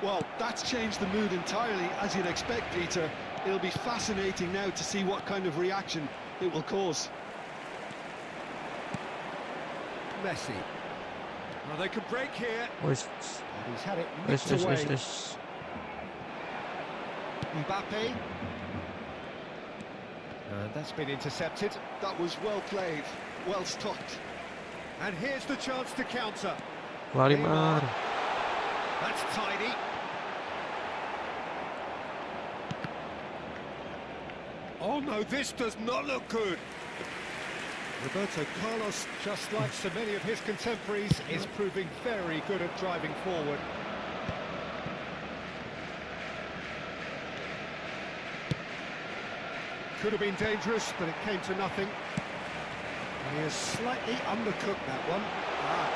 Speaker 3: Well, that's changed the mood entirely, as you'd expect, Peter. It'll be fascinating now to see what kind of reaction it will cause.
Speaker 2: Messi. Well, they could break here.
Speaker 1: Where's
Speaker 2: He's had it nicked away. Mbappe. And that's been intercepted.
Speaker 3: That was well played, well stopped.
Speaker 2: And here's the chance to counter.
Speaker 1: Neymar.
Speaker 2: That's tidy. Oh no, this does not look good. Roberto Carlos, just like so many of his contemporaries, is proving very good at driving forward. Could have been dangerous, but it came to nothing. He has slightly undercooked that one.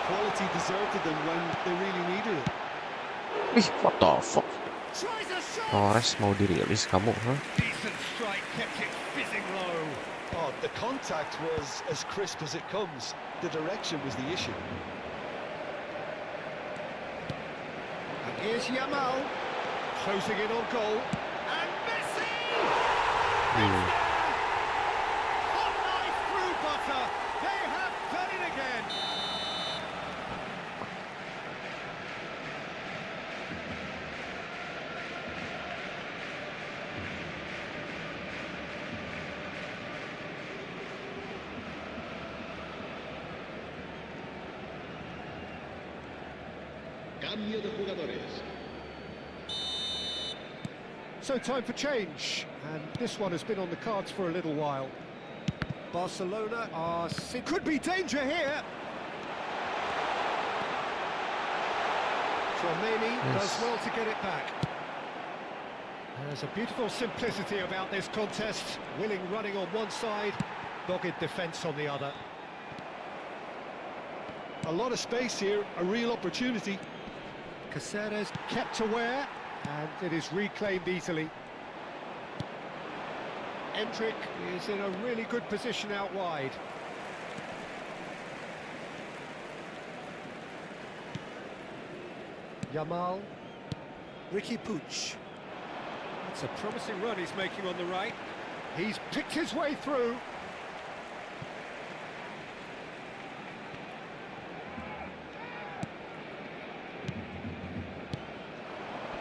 Speaker 3: Quality deserted them when they really needed it.
Speaker 1: What the fuck?
Speaker 2: Tries a shot.
Speaker 1: Torres mau dirilis kamu, huh?
Speaker 2: Decent strike, kept it fizzing low.
Speaker 3: Oh, The contact was as crisp as it comes. The direction was the issue.
Speaker 2: And here's Yamal, closing in on goal. And Messi! Hot knife through butter. They have done it again.
Speaker 4: Cambio de jugadores.
Speaker 2: So time for change, and this one has been on the cards for a little while. Barcelona are... Could be danger here! Terima does well to get it back. There's a beautiful simplicity about this contest. Willing running on one side, dogged defence on the other.
Speaker 3: A lot of space here, a real opportunity.
Speaker 2: Caceres kept aware, and it is reclaimed easily. Endrick is in a really good position out wide. Yamal, Ricky Puig. That's a promising run he's making on the right. He's picked his way through.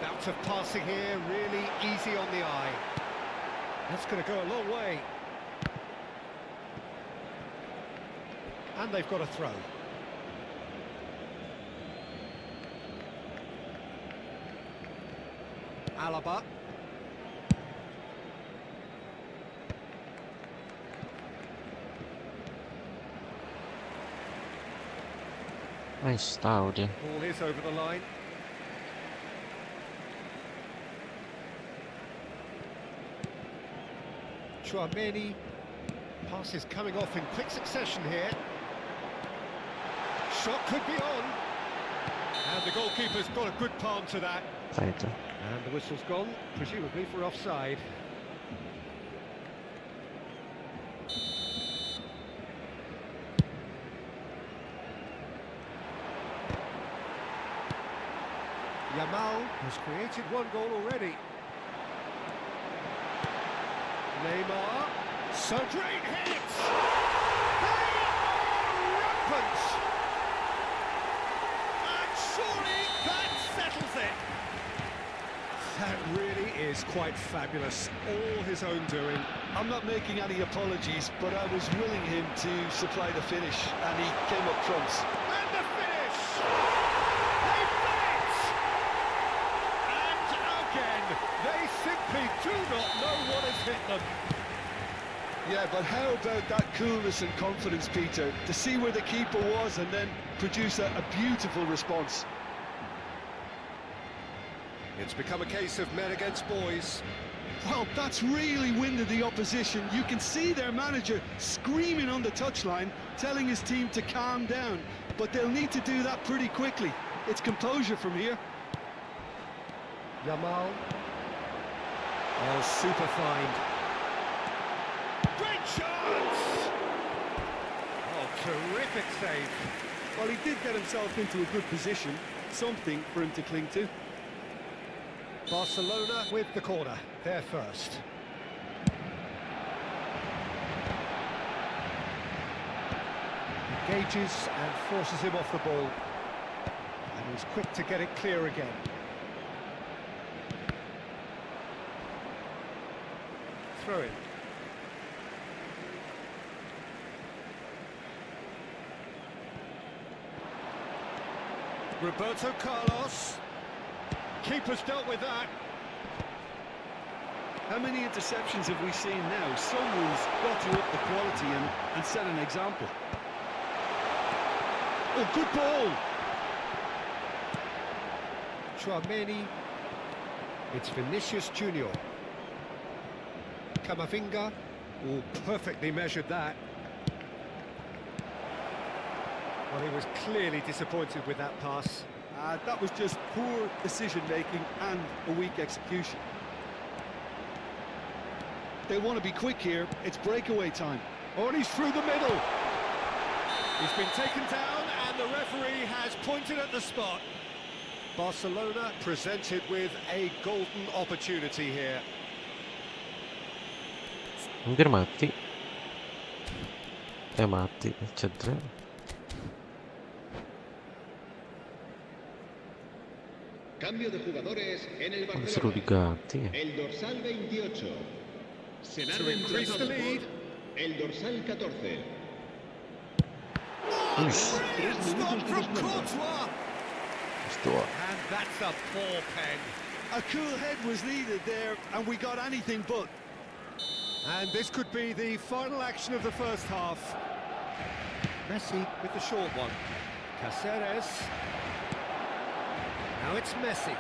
Speaker 2: Bout of passing here, really easy on the eye. That's going to go a long way. And they've got a throw. Alaba.
Speaker 1: Nice style dia.
Speaker 2: Ball is over the line. Chouameni. Passes coming off in quick succession here. Shot could be on. And the goalkeeper's got a good palm to that.
Speaker 1: Right.
Speaker 2: And the whistle's gone, presumably for offside. Yamal has created one goal already. Neymar, so great hits! They are rampant! And surely that settles it! That really is quite fabulous, all his own doing.
Speaker 3: I'm not making any apologies, but I was willing him to supply the finish, and he came up trumps.
Speaker 2: And the finish! They've done it! And again, they simply do not know what has hit them.
Speaker 3: Yeah, but how about that coolness and confidence, Peter, to see where the keeper was and then produce a beautiful response.
Speaker 2: It's become a case of men against boys.
Speaker 3: Well, that's really winded the opposition. You can see their manager screaming on the touchline, telling his team to calm down. But they'll need to do that pretty quickly. It's composure from here.
Speaker 2: Yamal. Oh, super find. Great chance! Oh, terrific save.
Speaker 3: Well, he did get himself into a good position. Something for him to cling to.
Speaker 2: Barcelona with the corner, they're first. Engages and forces him off the ball. And he's quick to get it clear again. Throw in. Roberto Carlos. Keeper's dealt with that.
Speaker 3: How many interceptions have we seen now? Someone's got to up the quality and set an example.
Speaker 2: Oh, good ball. Chouameni. It's Vinicius Junior. Camavinga. Oh, perfectly measured that. Well, he was clearly disappointed with that pass.
Speaker 3: That was just poor decision-making and a weak execution. They want to be quick here. It's breakaway time.
Speaker 2: Oh, and he's through the middle. He's been taken down, and the referee has pointed at the spot. Barcelona presented with a golden opportunity here.
Speaker 1: Hampir mati. Mati, cedera.
Speaker 4: Cambio de jugadores en el
Speaker 1: Suruh
Speaker 4: Barcelona.
Speaker 1: diganti ya.
Speaker 4: El dorsal 28 será
Speaker 2: To increase the
Speaker 4: reemplazado
Speaker 2: lead.
Speaker 4: por el dorsal 14.
Speaker 1: Uish,
Speaker 2: Brilliant stop from Courtois.
Speaker 1: Stua.
Speaker 2: And that's a poor pen.
Speaker 3: A cool head was needed there, and we got anything but.
Speaker 2: And this could be the final action of the first half. Messi with the short one. Cáceres. Now it's Messi.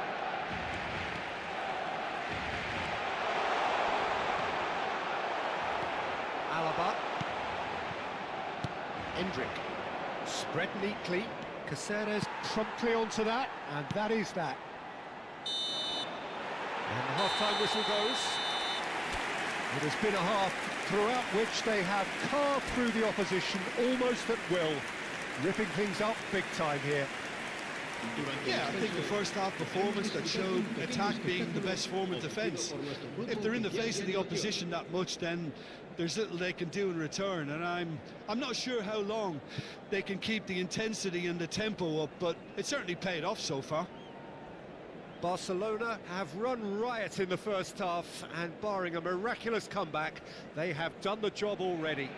Speaker 2: Alaba. Endrick. Spread neatly. Cáceres promptly onto that, and that is that. And the half-time whistle goes. It has been a half throughout which they have carved through the opposition almost at will, ripping things up big time here.
Speaker 3: Yeah, I think the first half performance that showed attack being the best form of defence. If they're in the face of the opposition that much, then there's little they can do in return, and I'm not sure how long they can keep the intensity and the tempo up, but it certainly paid off so far.
Speaker 2: Barcelona have run riot in the first half, and barring a miraculous comeback, they have done the job already.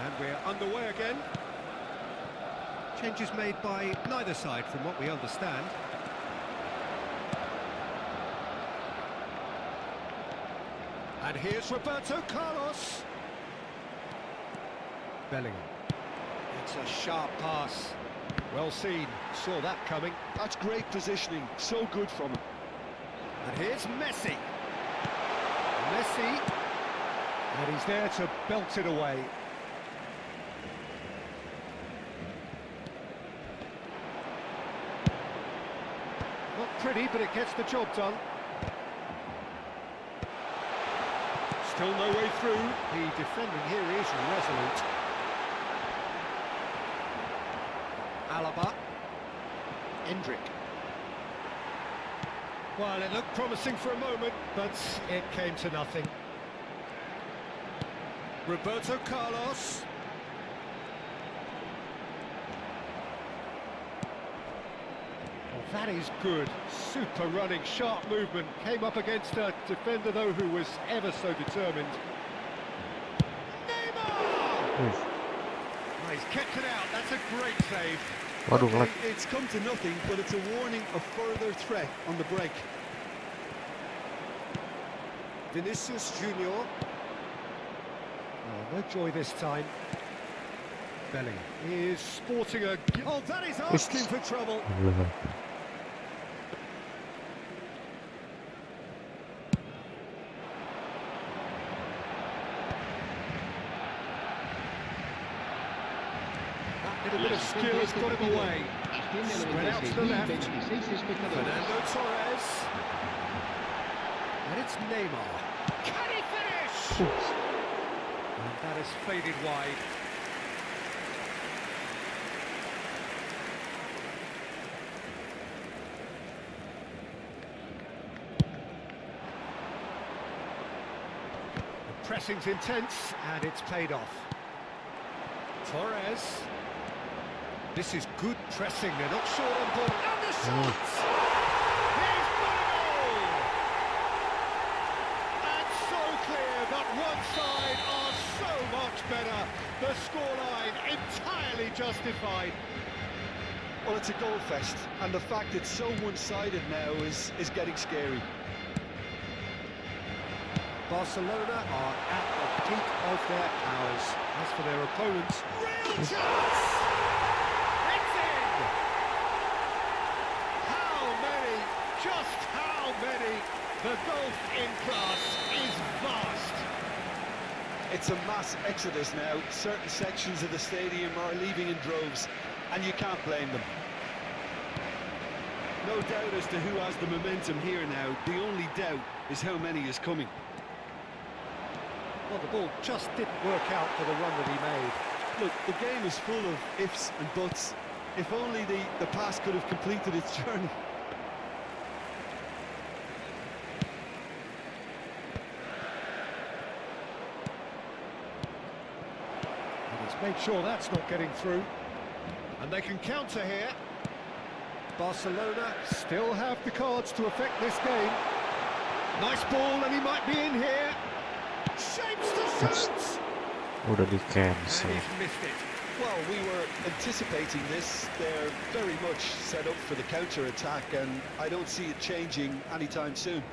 Speaker 2: And we're underway again. Changes made by neither side from what we understand. And here's Roberto Carlos. Bellingham. It's a sharp pass. Well seen. Saw that coming.
Speaker 3: That's great positioning, so good from him.
Speaker 2: And here's Messi. Messi. And he's there to belt it away. Not pretty, but it gets the job done. Still no way through. The defending here is resolute. Alaba. Endrick. Well, it looked promising for a moment, but it came to nothing. Roberto Carlos. Well, that is good. Super running, sharp movement. Came up against a defender, though, who was ever so determined. Neymar! Oh, he's kept it out. That's a great save.
Speaker 1: Waduh, lag.
Speaker 3: It's come to nothing, but it's a warning of further threat on the break.
Speaker 2: Vinicius Junior. Oh, no joy this time. Bellingham is sporting a... Oh, that is asking for trouble. That little bit of skill has got him away. Spread out to the left. Fernando Torres. And it's Neymar. Can he finish? And that has faded wide. The pressing's intense, and it's paid off. Torres. This is good pressing. They're not short on ball. And the shot! He's got it all! And so clear that one side are so much better. The scoreline entirely justified.
Speaker 3: Well, it's a goal fest, and the fact it's so one-sided now is getting scary.
Speaker 2: Barcelona are at the peak of their powers. As for their opponents, real chance! It's in! How many? Just how many? The gulf in class is vast.
Speaker 3: It's a mass exodus now. Certain sections of the stadium are leaving in droves, and you can't blame them. No doubt as to who has the momentum here now. The only doubt is how many is coming.
Speaker 2: Well, the ball just didn't work out for the run that he made.
Speaker 3: Look, the game is full of ifs and buts. If only the pass could have completed its journey.
Speaker 2: And he's made sure that's not getting through. And they can counter here. Barcelona still have the cards to affect this game. Nice ball, and he might be in here. Shapes to shoot!
Speaker 1: Udah di
Speaker 2: And
Speaker 1: cancel.
Speaker 2: he's missed it.
Speaker 3: Well, we were anticipating this. They're very much set up for the counter-attack, and I don't see it changing anytime soon.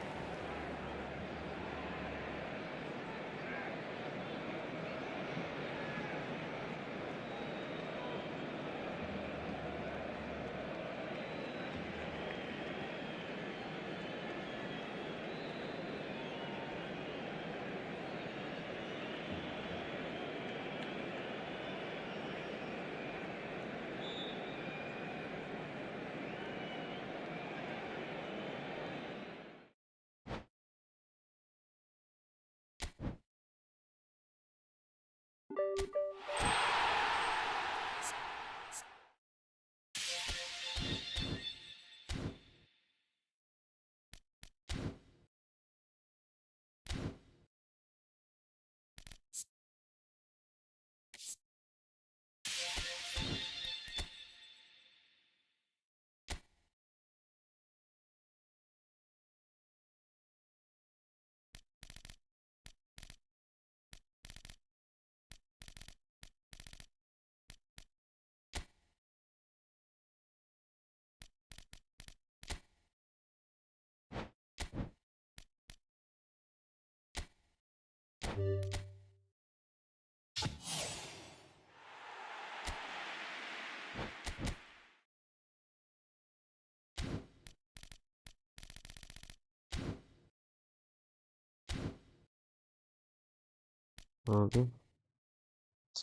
Speaker 1: Oke,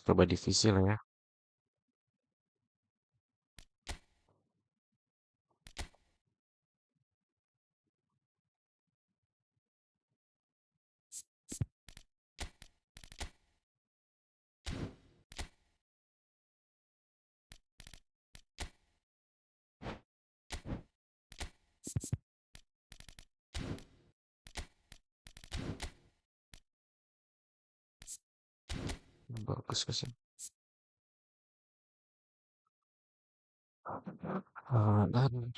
Speaker 1: coba divisi lah ya. Bagus ke sih. Halan.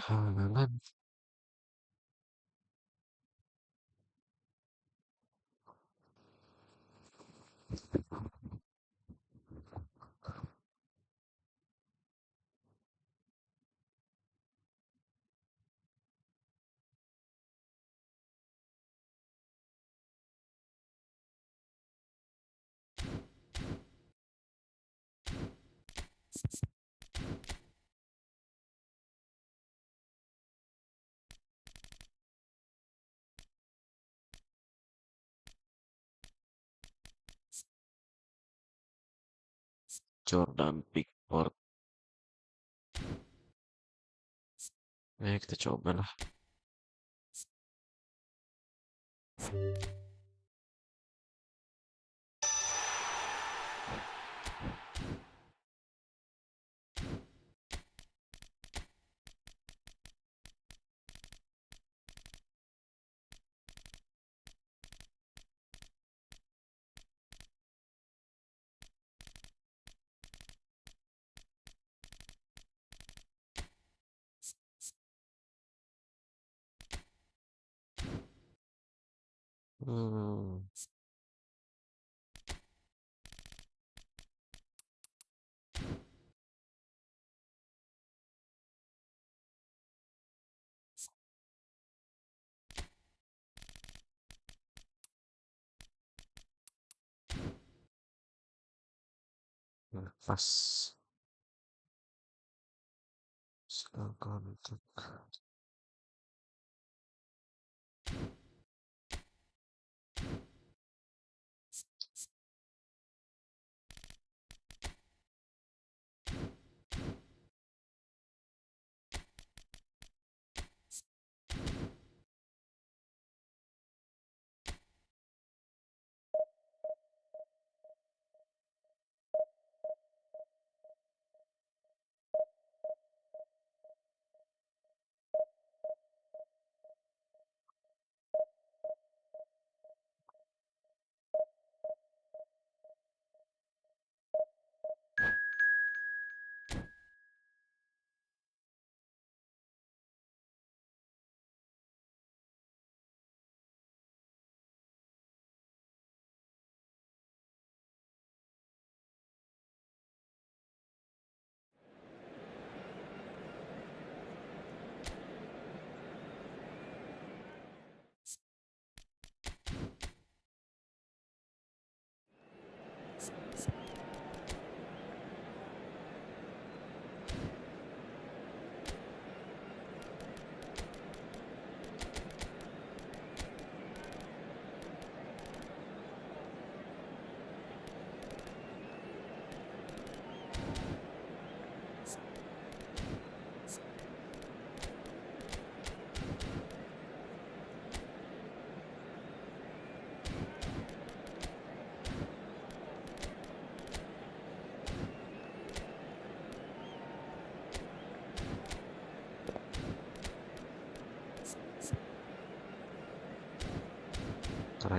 Speaker 1: Jordan Pickford. Kita coba lah. Hmm. Pas. Sekarang untuk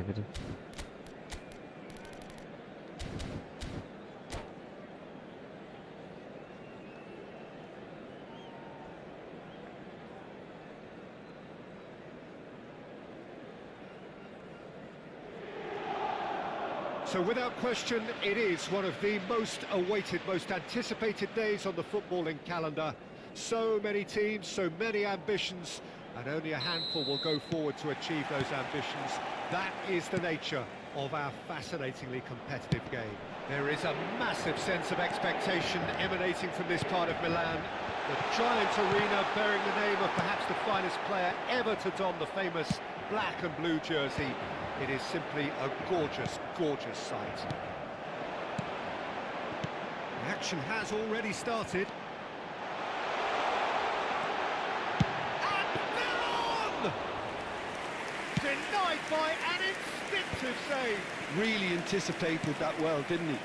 Speaker 1: gitu.
Speaker 2: So without question, it is one of the most awaited, most anticipated days on the footballing calendar. So many teams, so many ambitions, and only a handful will go forward to achieve those ambitions. That is the nature of our fascinatingly competitive game. There is a massive sense of expectation emanating from this part of Milan. The giant arena bearing the name of perhaps the finest player ever to don the famous black and blue jersey. It is simply a gorgeous, gorgeous sight. The action has already started. And they're on! Denied by an instinctive save.
Speaker 3: Really anticipated that well, didn't he?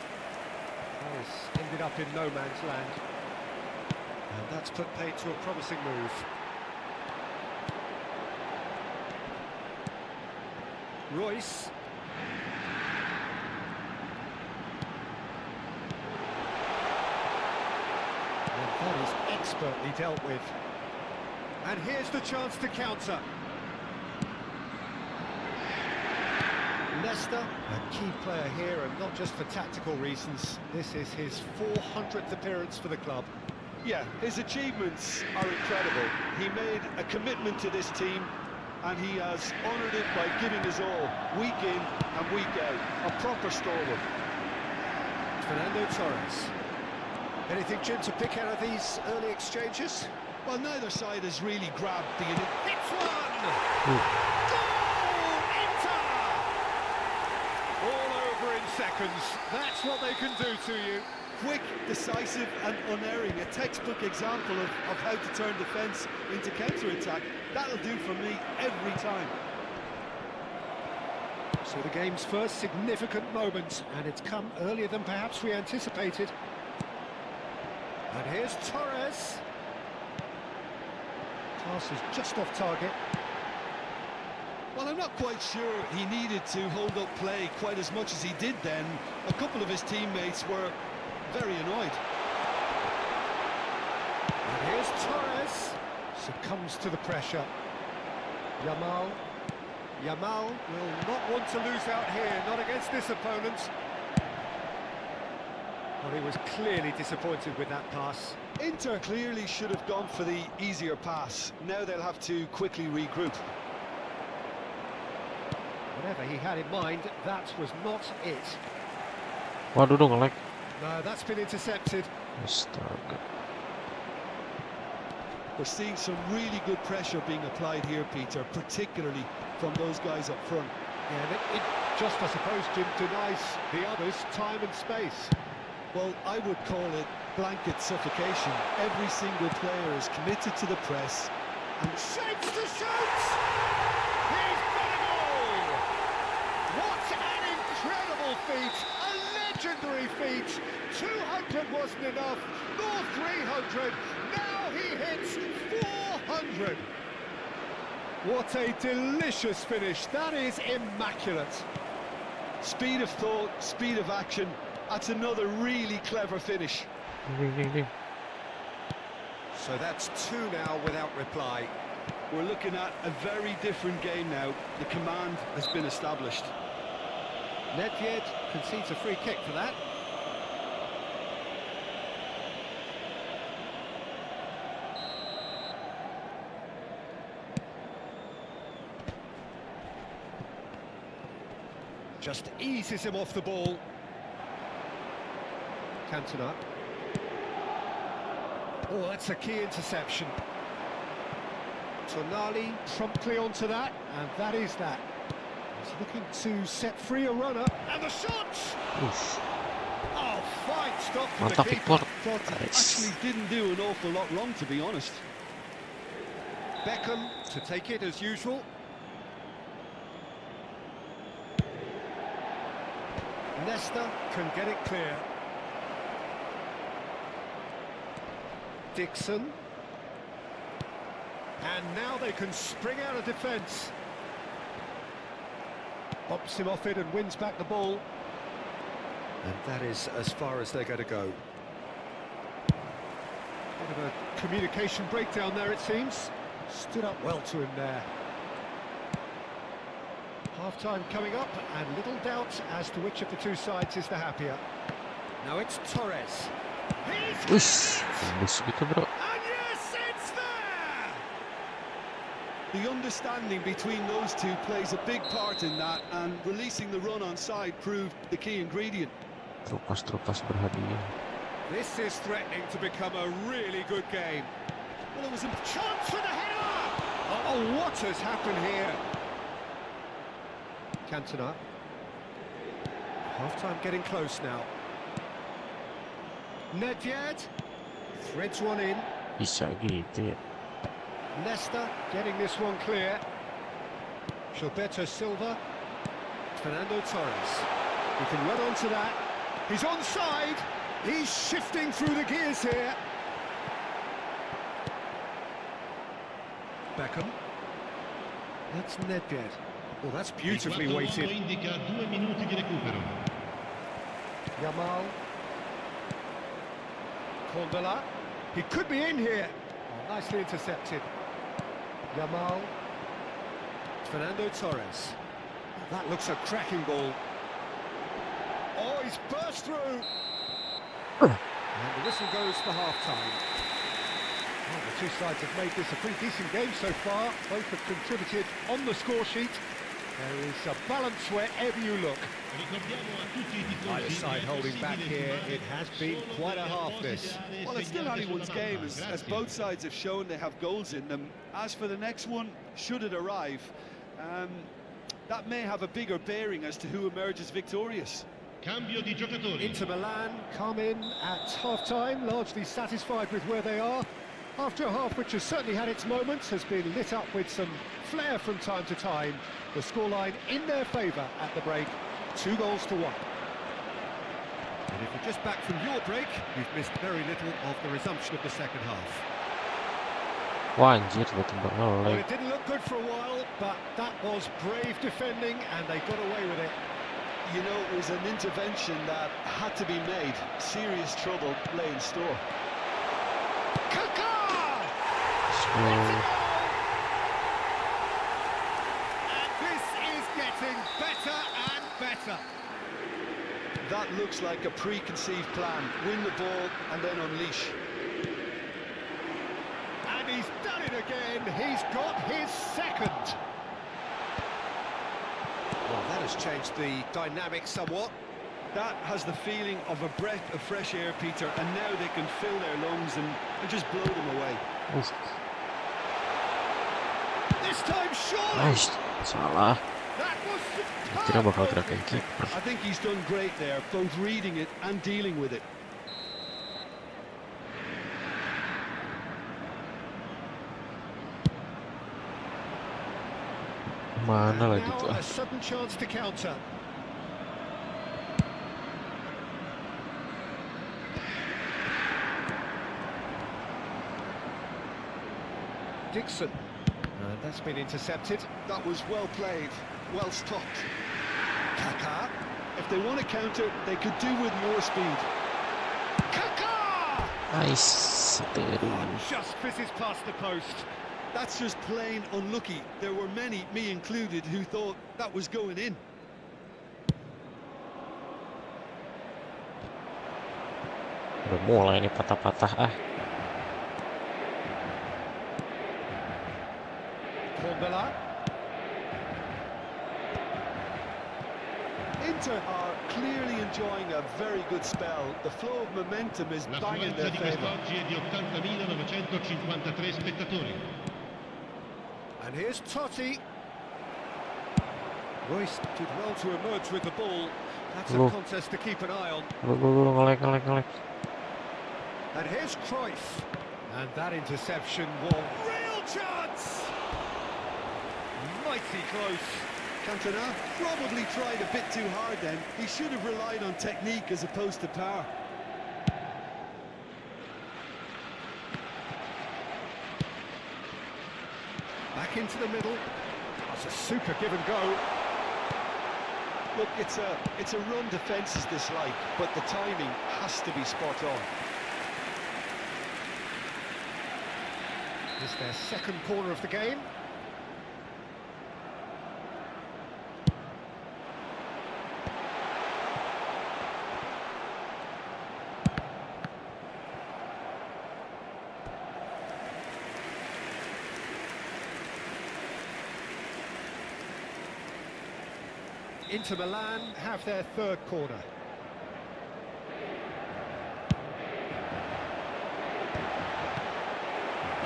Speaker 2: Yes, ended up in no man's land. And that's put paid to a promising move. Royce. And that is expertly dealt with. And here's the chance to counter. Leicester, a key player here, and not just for tactical reasons. This is his 400th appearance for the club.
Speaker 3: Yeah, his achievements are incredible. He made a commitment to this team, and he has honoured it by giving his all, week in and week out. A proper stalwart.
Speaker 2: Fernando Torres. Anything, Jim, to pick out of these early exchanges?
Speaker 3: Well, neither side has really grabbed the...
Speaker 2: Hits one! Goal! Inter! All over in seconds. That's what they can do to you.
Speaker 3: Quick, decisive and unerring. A textbook example of how to turn defence into counter-attack. That'll do for me every time.
Speaker 2: So the game's first significant moment, and it's come earlier than perhaps we anticipated. And here's Torres. Pass is just off target.
Speaker 3: Well, I'm not quite sure he needed to hold up play quite as much as he did then. A couple of his teammates were very annoyed.
Speaker 2: And here's Torres. Succumbs to the pressure. Yamal will not want to lose out here, not against this opponent. Well, he was clearly disappointed with that pass.
Speaker 3: Inter clearly should have gone for the easier pass. Now they'll have to quickly regroup.
Speaker 2: Whatever he had in mind, that was not it.
Speaker 1: Waduh dong, Ngelag.
Speaker 2: No, that's been intercepted.
Speaker 1: Astaga.
Speaker 3: We're seeing some really good pressure being applied here, Peter, particularly from those guys up front.
Speaker 2: Yeah, and it just, I suppose, Jim, denies the others time and space.
Speaker 3: Well, I would call it blanket suffocation. Every single player is committed to the press.
Speaker 2: And shapes to shoot! He's got a goal! What an incredible feat! A legendary feat! 200 wasn't enough, nor 300. Now he hits 400. What a delicious finish. That is immaculate.
Speaker 3: Speed of thought, speed of action. That's another really clever finish.
Speaker 1: Ding, ding, ding.
Speaker 2: So that's two now without reply.
Speaker 3: We're looking at a very different game now. The command has been established.
Speaker 2: Nedved concedes a free kick for that. Just eases him off the ball. Cantona. Oh, that's a key interception. Tonali promptly onto that, and that is that. He's looking to set free a runner, and the shot!
Speaker 1: Oof.
Speaker 2: Oh, fine stop from
Speaker 1: Mantap,
Speaker 2: the keeper.
Speaker 1: Victor.
Speaker 3: Thought he
Speaker 1: Nice.
Speaker 3: actually didn't do an awful lot wrong, to be honest.
Speaker 2: Beckham to take it as usual. Leicester can get it clear. Dixon. And now they can spring out of defence. Bumps him off it and wins back the ball. And that is as far as they're going to go. Bit of a communication breakdown there, it seems. Stood up well to him there. Half-time coming up, and little doubt as to which of the two sides is the happier. Now it's Torres.
Speaker 1: Ush, tembus gitu bro.
Speaker 2: And yes, it's there!
Speaker 3: The understanding between those two plays a big part in that, and releasing the run on side proved the key ingredient.
Speaker 1: Terupas berhadiah.
Speaker 2: This is threatening to become a really good game. Well, it was a chance for the header! Oh, what has happened here? Cantona. Half-time getting close now. Nedved threads one in.
Speaker 1: Bisa gitu ya.
Speaker 2: Leicester getting this one clear. Gilberto Silva. Fernando Torres. He can run onto that. He's onside. He's shifting through the gears here. Beckham. That's Nedved. Oh, that's beautifully weighted. Yamal. Caldela. He could be in here. Oh, nicely intercepted. Yamal. Fernando Torres. That looks a cracking ball. Oh, he's burst through. And the whistle goes for half-time. Well, the two sides have made this a pretty decent game so far. Both have contributed on the score sheet. There is a balance wherever you look. Either side holding back here. It has been quite a half, this.
Speaker 3: Well, it's still anyone's game, as both sides have shown they have goals in them. As for the next one, should it arrive, that may have a bigger bearing as to who emerges victorious.
Speaker 2: Inter Milan come in at half-time, largely satisfied with where they are. After a half which has certainly had its moments, has been lit up with some flair from time to time. The scoreline in their favour at the break, 2-1. And if you're just back from your break, you've missed very little of the resumption of the second half.
Speaker 1: Wah anjir, tiba-tiba
Speaker 2: Well,
Speaker 1: nge-lag.
Speaker 2: it didn't look good for a while, but that was brave defending, and they got away with it.
Speaker 3: You know, it was an intervention that had to be made. Serious trouble lay in store.
Speaker 2: Kaka!
Speaker 1: So,
Speaker 2: And this is getting better and better.
Speaker 3: That looks like a preconceived plan. Win the ball and then unleash.
Speaker 2: And he's done it again. He's got his second. Well, that has changed the dynamic somewhat.
Speaker 3: That has the feeling of a breath of fresh air, Peter, and now they can fill their lungs and just blow them away.
Speaker 1: uff,
Speaker 2: This time, surely.
Speaker 1: nice, salah.
Speaker 2: That was
Speaker 1: Kira bakal
Speaker 2: superb.
Speaker 1: gerakin kiper.
Speaker 3: I think he's done great there, both reading it and dealing with it.
Speaker 1: Mana
Speaker 2: And
Speaker 1: lagi
Speaker 2: now
Speaker 1: tuh?
Speaker 2: a sudden chance to counter. Dixon. That's been intercepted.
Speaker 3: That was well played, well stopped.
Speaker 2: Kaka.
Speaker 3: If they want to counter, they could do with more speed.
Speaker 2: Kaka!
Speaker 1: Nice, seteru.
Speaker 2: Just fizzes past the post.
Speaker 3: That's just plain unlucky. There were many, me included, who thought that was going in.
Speaker 1: Udah mulai nih patah-patah ah.
Speaker 2: Caldela.
Speaker 3: Inter are clearly enjoying a very good spell. The flow of momentum is bang in their favour.
Speaker 5: è di 80.953 spettatori.
Speaker 2: And here's Totti. Royce did well to emerge with the ball. That's a
Speaker 1: Look.
Speaker 2: contest to keep an eye on.
Speaker 1: Lu ngelag.
Speaker 2: And here's Cruyff. And that interception will... Real chance! Mighty close.
Speaker 3: Cantona probably tried a bit too hard then. He should have relied on technique as opposed to power.
Speaker 2: Back into the middle. That's a super give and go.
Speaker 3: Look, it's a run defence's dislike, but the timing has to be spot on.
Speaker 2: It's their second corner of the game. Inter Milan have their third corner.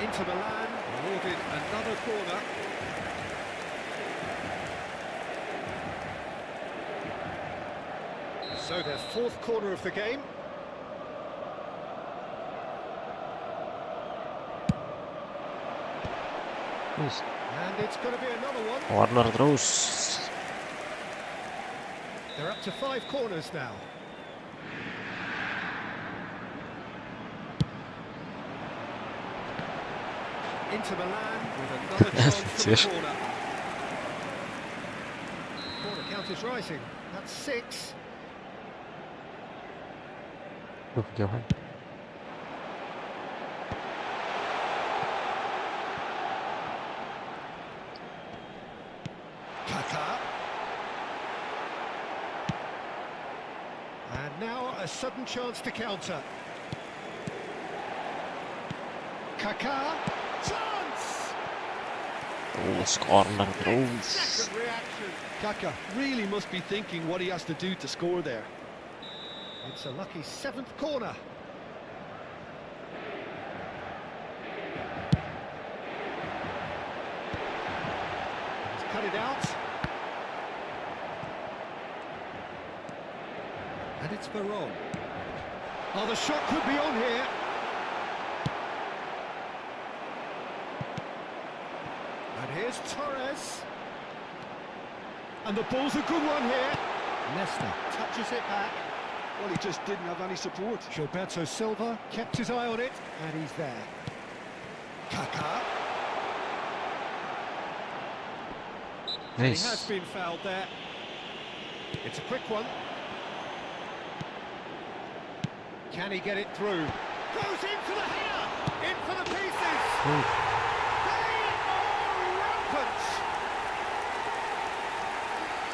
Speaker 2: Inter Milan awarded another corner. So their fourth corner of the game. And it's going to be another one.
Speaker 1: Corner terus.
Speaker 2: They're up to 5 corners now. Inter Milan with another chance for the corner. Corner count is rising. That's 6.
Speaker 1: Jauhan.
Speaker 2: Kaká. And now a sudden chance to counter. Kaká. Chance!
Speaker 1: Corner terus.
Speaker 2: Second reaction.
Speaker 3: Kaká really must be thinking what he has to do to score there.
Speaker 2: It's a lucky 7th corner. He's cut it out. And it's Veron. Oh, the shot could be on here. And here's Torres. And the ball's a good one here. Leicester touches it back.
Speaker 3: Well, he just didn't have any support.
Speaker 2: Gilberto Silva kept his eye on it, and he's there. Kaká. He has
Speaker 1: Nice.
Speaker 2: been fouled there. It's a quick one. Can he get it through? Goes in for the header! In for the pieces! They are rampant!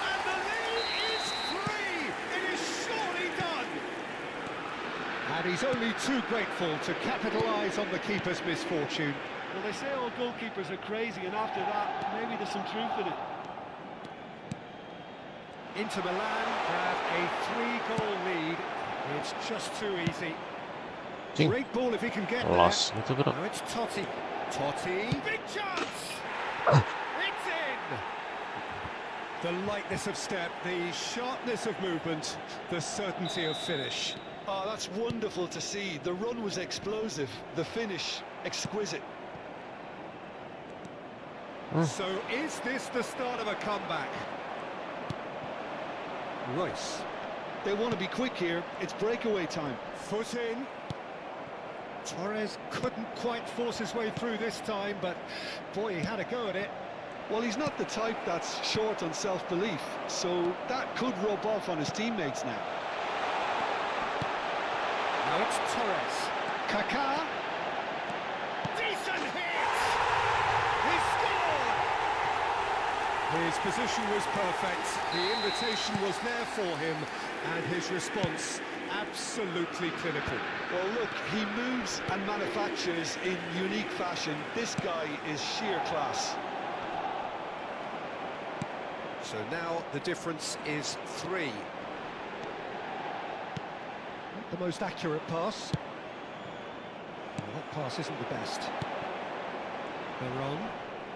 Speaker 2: And the lead is 3! It is surely done! And he's only too grateful to capitalise on the keeper's misfortune.
Speaker 3: Well, they say all goalkeepers are crazy, and after that, maybe there's some truth in it.
Speaker 2: Inter Milan grab a 3-goal lead. It's just too easy.
Speaker 1: Cing.
Speaker 2: Great ball if he can get
Speaker 1: Lost
Speaker 2: there.
Speaker 1: gitu bro.
Speaker 2: Now it's Totti. Totti. Big chance! It's in! The lightness of step, the sharpness of movement, the certainty of finish.
Speaker 3: Oh, that's wonderful to see. The run was explosive, the finish exquisite.
Speaker 2: So is this the start of a comeback? Royce.
Speaker 3: They want to be quick here. It's breakaway time.
Speaker 2: Foot in. Torres couldn't quite force his way through this time, but boy, he had a go at it.
Speaker 3: Well, he's not the type that's short on self-belief, so that could rub off on his teammates now.
Speaker 2: Now it's Torres. Kaká. Decent hit! He scored! His position was perfect. The invitation was there for him, and his response absolutely clinical.
Speaker 3: Well, look, he moves and manufactures in unique fashion. This guy is sheer class.
Speaker 2: So now the difference is 3. Not the most accurate pass. Well, that pass isn't the best. Veron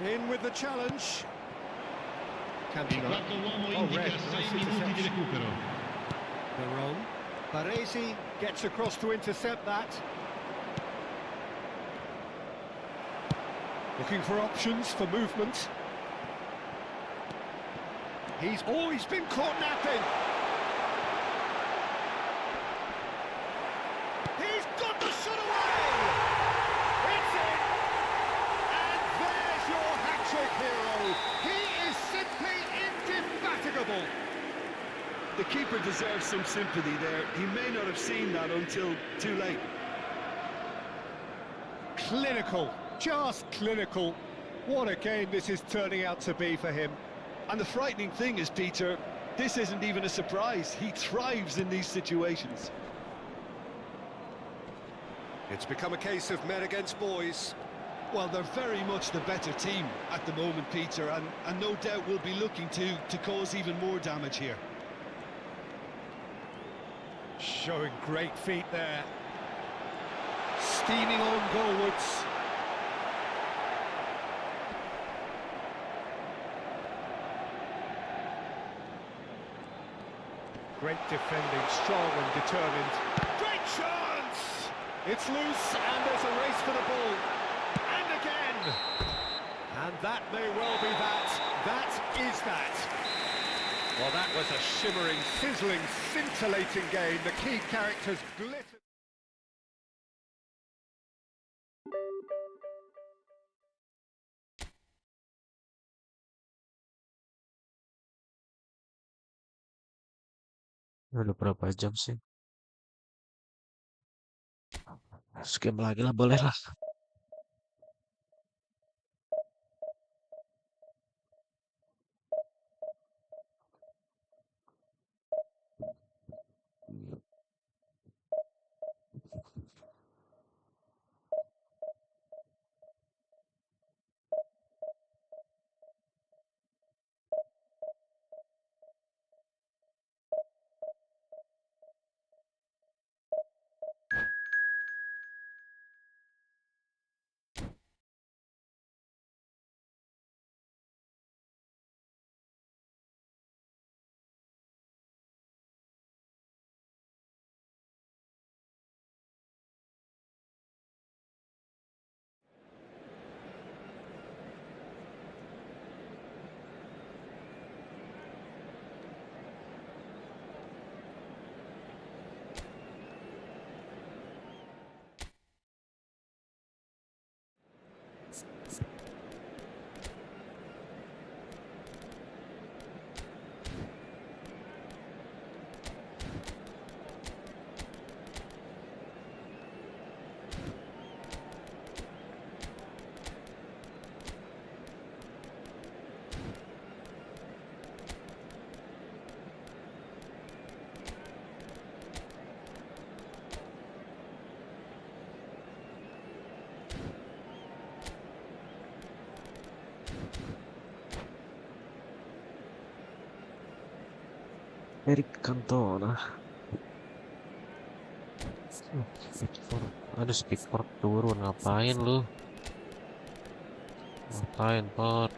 Speaker 2: in with the challenge. Can be
Speaker 5: Il
Speaker 2: not.
Speaker 5: quarto uomo
Speaker 2: Oh,
Speaker 5: indica
Speaker 2: red.
Speaker 5: 6
Speaker 2: Nice
Speaker 5: minuti di
Speaker 2: interception.
Speaker 5: recupero.
Speaker 2: Veron. Beresin gets across to intercept that. Looking for options for movement. He's always been caught napping. He's got the shot away. It's in. And there's your hat-trick hero. He is simply indefatigable.
Speaker 3: keeper deserves some sympathy there. He may not have seen that until too late.
Speaker 2: Clinical, just clinical. What a game this is turning out to be for him.
Speaker 3: And the frightening thing is, Peter, this isn't even a surprise. He thrives in these situations.
Speaker 2: It's become a case of men against boys.
Speaker 3: Well, they're very much the better team at the moment, Peter, and no doubt will be looking to cause even more damage here.
Speaker 2: Showing great feet there. Steaming on goalwards. Great defending, strong and determined. Great chance! It's loose and there's a race for the ball. And again! And that may well be that. That is that. Well, that was a shimmering, sizzling, scintillating game. The key characters glittered.
Speaker 1: Udah berapa jam sih? Skip lagi lah, boleh lah. Eric Cantona. Ada Pickford turun, ngapain lu? Ngapain, Pot?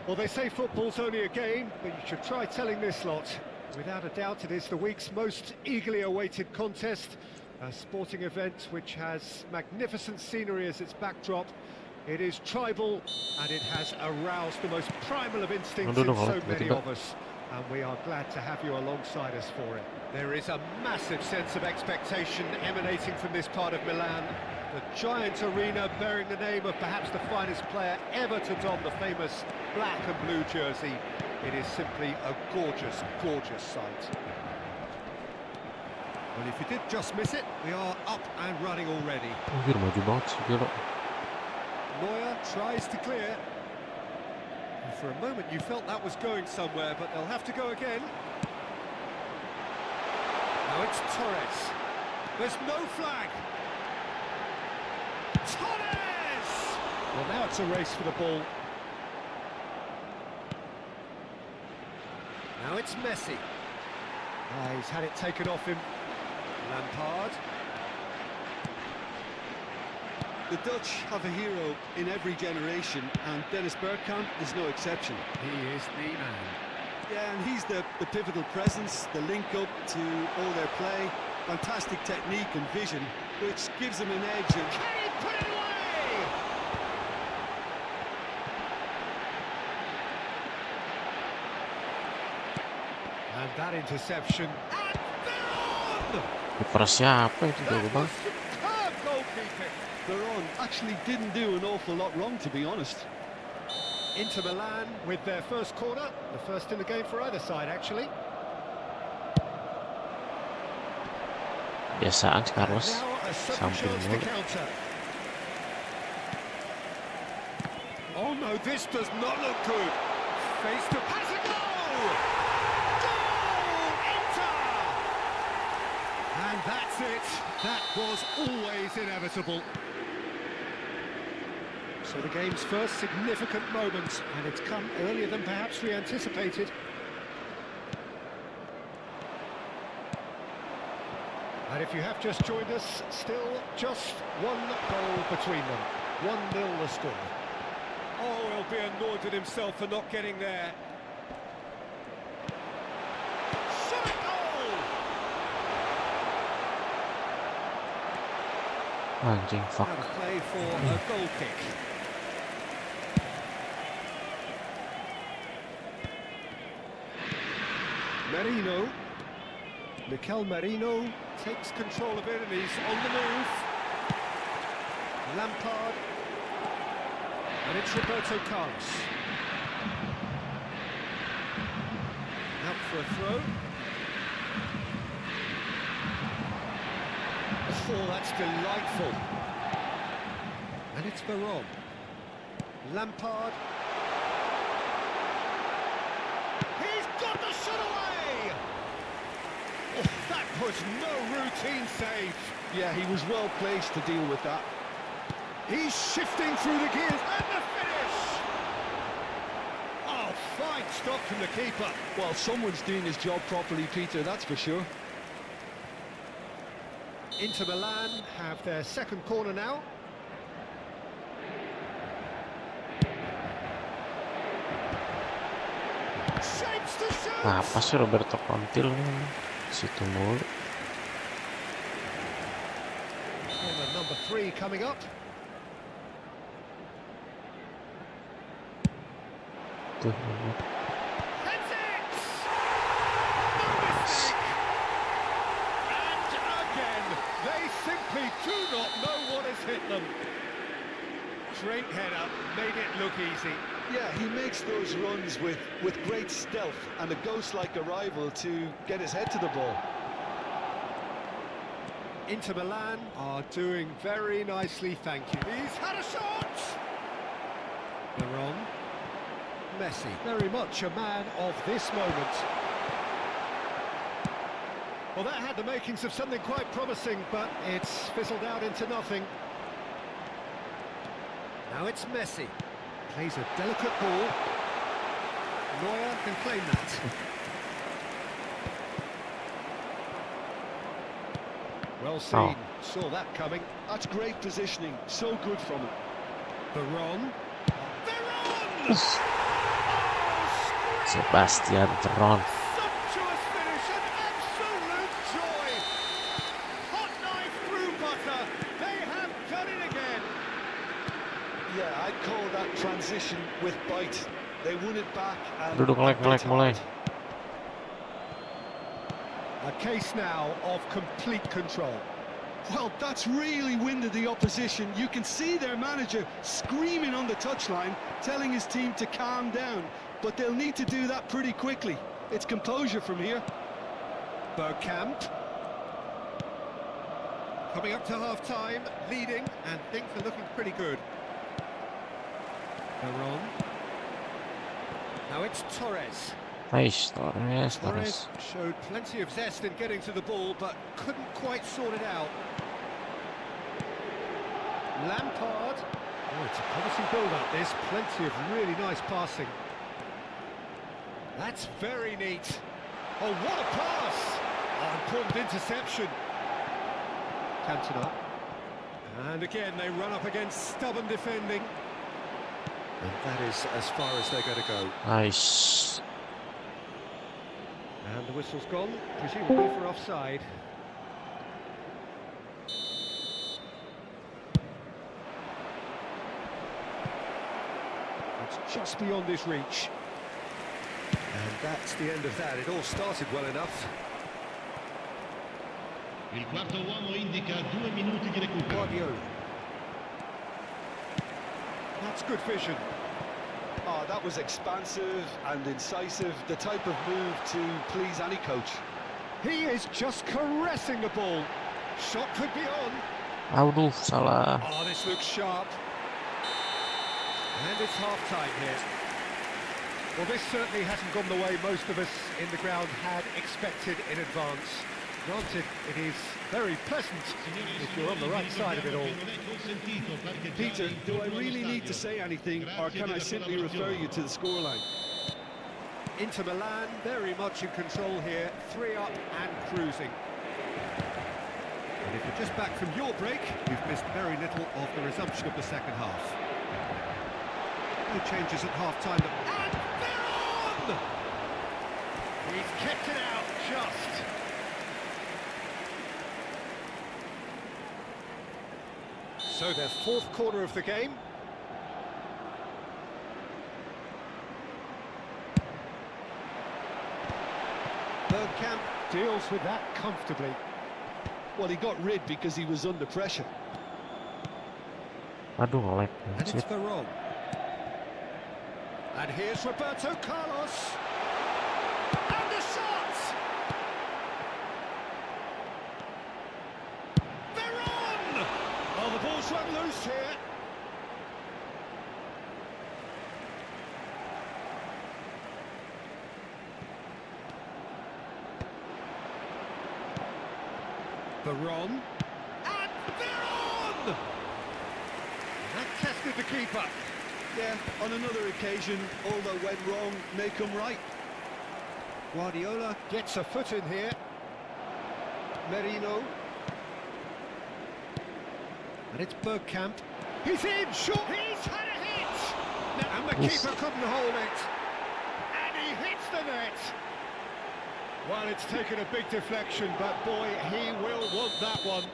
Speaker 2: Well, they say football's only a game, but you should try telling this lot. Without a doubt, it is the week's most eagerly awaited contest, a sporting event which has magnificent scenery as its backdrop. It is tribal, and it has aroused the most primal of instincts in so many of us, and we are glad to have you alongside us for it. There is a massive sense of expectation emanating from this part of Milan. The giant arena bearing the name of perhaps the finest player ever to don the famous black and blue jersey. It is simply a gorgeous, gorgeous sight. Well, if you did just miss it, we are up and running already. Neuer tries to clear. And for a moment you felt that was going somewhere, but they'll have to go again. Now it's Torres. There's no flag. Torres! Well, now it's a race for the ball. Now it's Messi. He's had it taken off him. Lampard.
Speaker 3: The Dutch have a hero in every generation, and Dennis Bergkamp is no exception.
Speaker 2: He is the man.
Speaker 3: Yeah, and he's the pivotal presence, the link-up to all their play. Fantastic technique and vision, which gives him an edge.
Speaker 2: Can he put it away? And that interception. And they're on!
Speaker 1: Kiper siapa itu
Speaker 2: That
Speaker 1: Bang?
Speaker 2: was superb goalkeeping.
Speaker 3: Veron actually didn't do an awful lot wrong, to be honest.
Speaker 2: Inter Milan with their first corner, the first in the game for either side, actually.
Speaker 1: Biasaan si Carlos.
Speaker 2: Now a second
Speaker 1: Sambil
Speaker 2: chance to
Speaker 1: mulu.
Speaker 2: counter. Oh no, this does not look good. Face to pass a goal! Goal! Inter! And that's it. That was always inevitable. So the game's first significant moment, and it's come earlier than perhaps we anticipated. And if you have just joined us, still just one goal between them. 1-0 the score. Oh, he'll be annoyed at himself for not getting there. Shot goal!
Speaker 1: Anjing, fuck.
Speaker 2: Out of play for a goal kick. Merino. Mikel Merino takes control of it and he's on the move. Lampard. And it's Roberto Carlos. Out for a throw. Oh, that's delightful. And it's Veron. Lampard. He's got the shot away! Oh, that was no routine save.
Speaker 3: Yeah, he was well placed to deal with that.
Speaker 2: He's shifting through the gears and the finish! Oh, fine stop from the keeper.
Speaker 3: Well, someone's doing his job properly, Peter, that's for sure.
Speaker 2: Inter Milan have their second corner now. Shapes to shoot!
Speaker 1: Apa sih Roberto Kontil nih? Situ mulu.
Speaker 2: Corner number 3 coming up.
Speaker 1: Tuh.
Speaker 2: That's it! No mistake! And again, they simply do not know what has hit them. Great header, made it look easy.
Speaker 3: Yeah, he makes those runs with great stealth and a ghost-like arrival to get his head to the ball.
Speaker 2: Inter Milan are doing very nicely, thank you. He's had a shot! Veron. Messi, very much a man of this moment. Well, that had the makings of something quite promising, but it's fizzled out into nothing. Now it's Messi. Plays a delicate ball. Neuer can claim that. Well seen. Saw that coming.
Speaker 3: That's great positioning, so good from him.
Speaker 2: Veron. Veron!
Speaker 1: Sebastian Veron.
Speaker 2: Sumptuous finish, an absolute joy! Hot knife through butter, they have done it again!
Speaker 3: Yeah, I'd call that transition with bite. They won it back and...
Speaker 1: Duduk ngelek mulai.
Speaker 2: A case now of complete control.
Speaker 3: Well, that's really winded the opposition. You can see their manager screaming on the touchline, telling his team to calm down. But they'll need to do that pretty quickly. It's composure from here.
Speaker 2: Bergkamp. Coming up to half-time, leading, and things are looking pretty good. Veron. Now it's Torres.
Speaker 1: Nice, Torres.
Speaker 2: Torres showed plenty of zest in getting to the ball, but couldn't quite sort it out. Lampard. Oh, it's a promising build-up, this. Plenty of really nice passing. That's very neat. Oh, what a pass! Oh, important interception. Cantona. And again, they run up against stubborn defending. And that is as far as they're going to go.
Speaker 1: Nice.
Speaker 2: And the whistle's gone, presumably for offside. It's just beyond his reach. And That's the end of that. It all started well enough.
Speaker 5: Il quarto uomo indica 2 minuti di recupero.
Speaker 2: Guardiola. That's good vision.
Speaker 3: Oh, that was expansive and incisive, the type of move to please any coach.
Speaker 2: He is just caressing the ball. Shot could be on.
Speaker 1: Aduh, salah.
Speaker 2: Oh, this looks sharp. And it's half-time here. Well, this certainly hasn't gone the way most of us in the ground had expected in advance. Granted, it is very pleasant if you're on the right side of it all.
Speaker 3: Peter, do I really need to say anything, or can I simply refer you to the scoreline?
Speaker 2: Inter Milan very much in control here, 3 up and cruising. And if you're just back from your break, you've missed very little of the resumption of the second half. No changes at half-time. And they're on! He's kept it out just. So their 4th quarter of the game. Bergkamp deals with that comfortably.
Speaker 3: Well, he got rid because he was under pressure.
Speaker 1: Aduh, nge-lag.
Speaker 2: And it's Veron. And here's Roberto Carlos. And the shot! Veron! Oh, the ball's run loose here. Veron. And Veron! That tested the keeper.
Speaker 3: Yeah, on another occasion, all that went wrong may come right.
Speaker 2: Guardiola gets a foot in here. Merino. And it's Bergkamp. He's in, shot! He's had a hit! And the keeper couldn't hold it. And he hits the net. Well, it's taken a big deflection, but boy, he will want that one.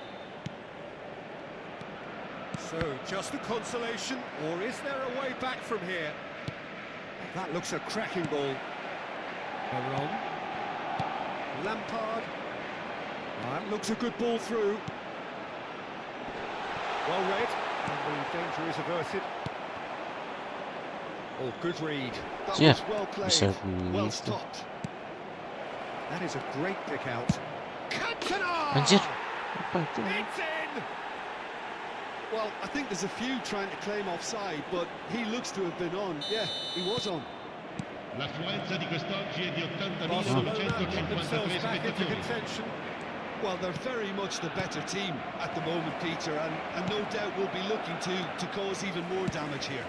Speaker 2: So, just a consolation, or is there a way back from here? That looks a cracking ball. Veron. Lampard. That looks a good ball through. Well read, and the danger is averted. Oh, good read.
Speaker 3: That
Speaker 1: Yeah,
Speaker 3: was well
Speaker 1: bisa
Speaker 3: played, well
Speaker 1: begitu.
Speaker 3: stopped.
Speaker 2: That is a great pick out. Cantona!
Speaker 1: Anjir, apa itu?
Speaker 2: It's in!
Speaker 3: Well, I think there's a few trying to claim offside, but he looks to have been on. Yeah, he was on.
Speaker 5: L'affluenza di quest'oggi è di
Speaker 2: Barcelona get themselves
Speaker 5: 80.993
Speaker 2: back into
Speaker 5: spettatori.
Speaker 2: contention.
Speaker 3: Well, they're very much the better team at the moment, Peter, and no doubt will be looking to cause even more damage here.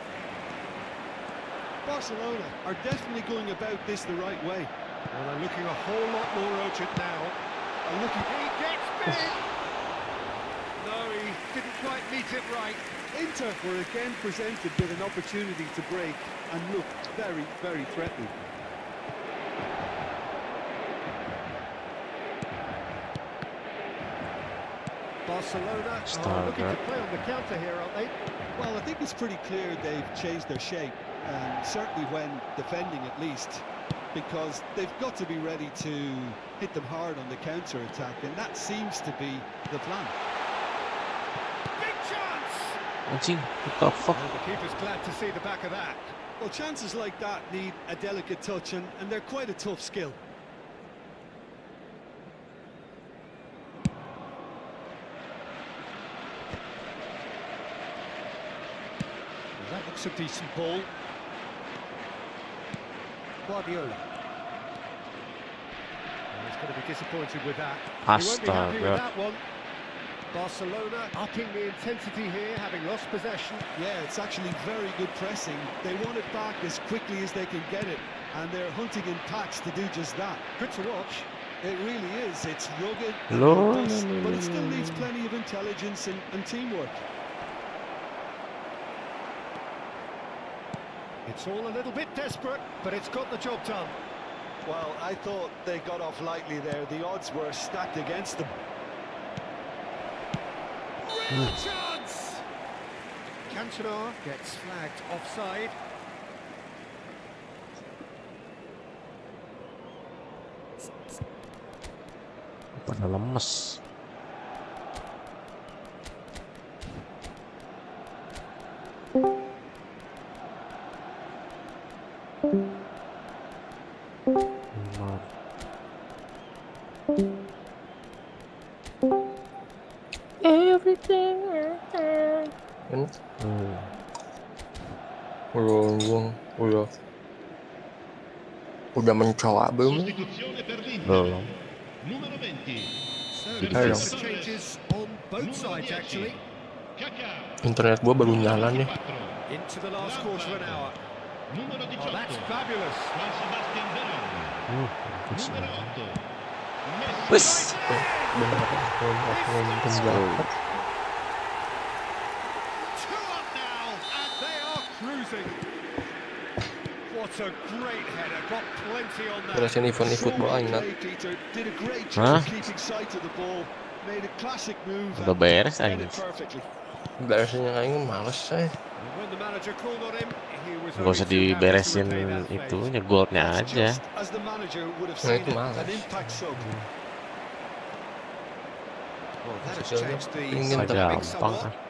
Speaker 3: Barcelona are definitely going about this the right way.
Speaker 2: Well, they're looking a whole lot more urgent now. And looking, he gets big! No, he didn't quite meet it right.
Speaker 3: Inter were again presented with an opportunity to break and look very, very threatening.
Speaker 2: Barcelona are looking to play on the counter here, aren't they?
Speaker 3: Well, I think it's pretty clear they've changed their shape, and certainly when defending at least, because they've got to be ready to hit them hard on the counter-attack, and that seems to be the plan.
Speaker 2: Big chance!
Speaker 1: Anjing, what the fuck?
Speaker 2: And the keeper's glad to see the back of that.
Speaker 3: Well, chances like that need a delicate touch, and they're quite a tough skill.
Speaker 2: That looks a decent ball. Guardiola. Oh, he's going to be disappointed with that. He won't be happy with
Speaker 1: Astaga.
Speaker 2: that one. Barcelona upping the intensity here, having lost possession.
Speaker 3: Yeah, it's actually very good pressing. They want it back as quickly as they can get it, and they're hunting in packs to do just that.
Speaker 2: Good to watch.
Speaker 3: It really is. It's rugged, and
Speaker 1: Lord.
Speaker 3: robust, but it still needs plenty of intelligence and teamwork.
Speaker 2: It's all a little bit desperate, but it's got the job done.
Speaker 3: Well, I thought they got off lightly there. The odds were stacked against them.
Speaker 2: Real chance! Cantona gets flagged offside.
Speaker 1: Pada lemes.
Speaker 6: Everything. Udah mencoba belum?
Speaker 5: Sostituzione per l'Inter.
Speaker 1: Belum.
Speaker 5: Numero 20.
Speaker 2: So
Speaker 1: Divisi.
Speaker 2: defensive changes on both sides actually.
Speaker 5: Kakà.
Speaker 6: Internet gua baru nyala nih.
Speaker 2: Into the last quarter of an hour.
Speaker 5: Numero 18.
Speaker 2: Oh, that's fabulous.
Speaker 5: Juan Sebastian Veron. Numero 8.
Speaker 1: Wes.
Speaker 6: Bener aku penjahat.
Speaker 2: 2 up now, and they are cruising. What a great header, got plenty on that.
Speaker 6: Beresin event eFootball
Speaker 3: well
Speaker 6: ingat.
Speaker 3: played, Peter. Did a great
Speaker 1: Huh?
Speaker 3: job keeping sight of the ball. Made a classic move.
Speaker 1: Udah
Speaker 3: and
Speaker 1: beres
Speaker 3: read
Speaker 1: aing.
Speaker 3: it perfectly.
Speaker 6: Beresin yang aing males
Speaker 2: And
Speaker 6: saya.
Speaker 2: when the manager called on him, he was
Speaker 1: Gak usah
Speaker 2: only too happy to
Speaker 1: diberesin
Speaker 2: repay that
Speaker 1: itu,
Speaker 2: favour.
Speaker 1: nyegolnya
Speaker 3: That's
Speaker 1: aja.
Speaker 3: just as the manager would have
Speaker 6: Nah,
Speaker 3: seen
Speaker 6: itu
Speaker 3: it,
Speaker 6: malas.
Speaker 3: an impact sub.
Speaker 2: Well, that has
Speaker 6: Maksudnya
Speaker 2: changed the
Speaker 6: ingin
Speaker 2: dynamic
Speaker 1: gampang
Speaker 2: somewhat.
Speaker 1: ah.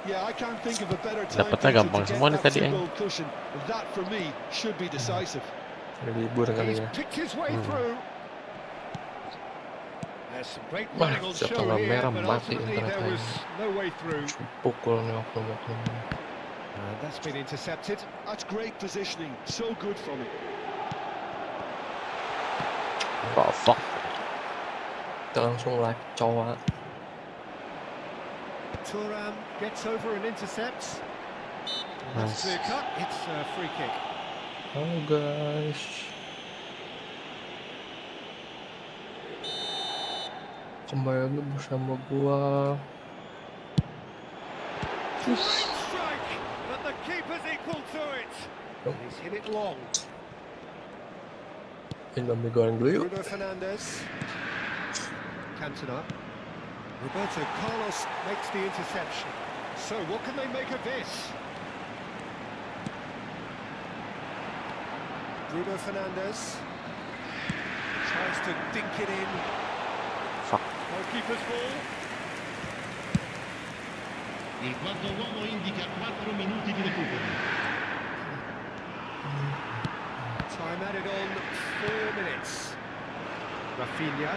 Speaker 3: Yeah, I can't think of a better time
Speaker 1: Dapatnya
Speaker 3: Peter,
Speaker 1: gampang
Speaker 3: to
Speaker 1: semua
Speaker 3: get
Speaker 1: nih
Speaker 3: that
Speaker 1: tadi, Eng.
Speaker 3: two-goal cushion. That for me should be decisive.
Speaker 6: Libur kali
Speaker 2: He's
Speaker 6: ya.
Speaker 2: picked his way through. There's some great
Speaker 6: Wah,
Speaker 2: running on
Speaker 6: siapa
Speaker 2: show
Speaker 6: nggak
Speaker 2: here,
Speaker 6: merah,
Speaker 2: but
Speaker 6: mati
Speaker 2: ultimately
Speaker 6: internet
Speaker 2: there
Speaker 6: aing.
Speaker 2: was no way through.
Speaker 6: Pukul nih waktu ini.
Speaker 2: And that's been intercepted.
Speaker 3: That's great positioning. So good from him.
Speaker 1: Oh fuck.
Speaker 6: Kita langsung live cowok.
Speaker 2: Thuram gets over and intercepts. That's
Speaker 1: Nice.
Speaker 2: clear cut. It's a free kick.
Speaker 6: Halo guys. Kembali lagi bersama gua.
Speaker 2: Great strike, but the keeper's equal to it. And he's hit it long.
Speaker 6: Indomie goreng dulu yuk.
Speaker 2: Bruno Fernandes. Cantona. Roberto Carlos makes the interception. So what can they make of this? Bruno Fernandes tries to dink it in.
Speaker 1: Fuck.
Speaker 2: Goalkeeper's ball.
Speaker 5: Il quarto uomo indica 4 minuti di recupero.
Speaker 2: Time added on 4 minutes. Rafinha.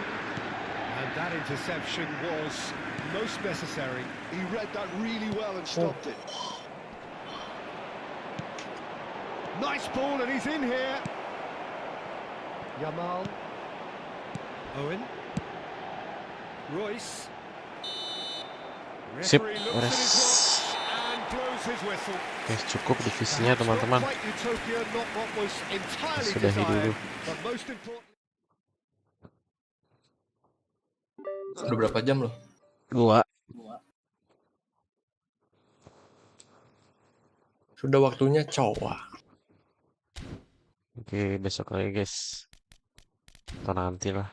Speaker 2: And that interception was most necessary.
Speaker 3: He read that really well and stopped it.
Speaker 2: Nice ball, and he's in here. Yamal. Owen. Royce.
Speaker 1: Sip,
Speaker 2: Referee looks at his
Speaker 1: beres.
Speaker 2: watch and blows his whistle.
Speaker 1: Oke, cukup divisinya teman-teman.
Speaker 2: Not quite utopia, not what was entirely
Speaker 1: Sudahi dulu.
Speaker 2: desired, but most important.
Speaker 6: Udah berapa jam loh?
Speaker 1: 2.
Speaker 6: Sudah waktunya cowok.
Speaker 1: Oke, besok lagi guys. Atau nanti lah.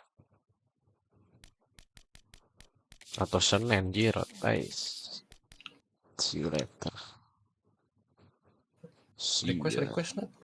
Speaker 1: Atau Senin, Jirot guys. See you later. See ya.
Speaker 6: Request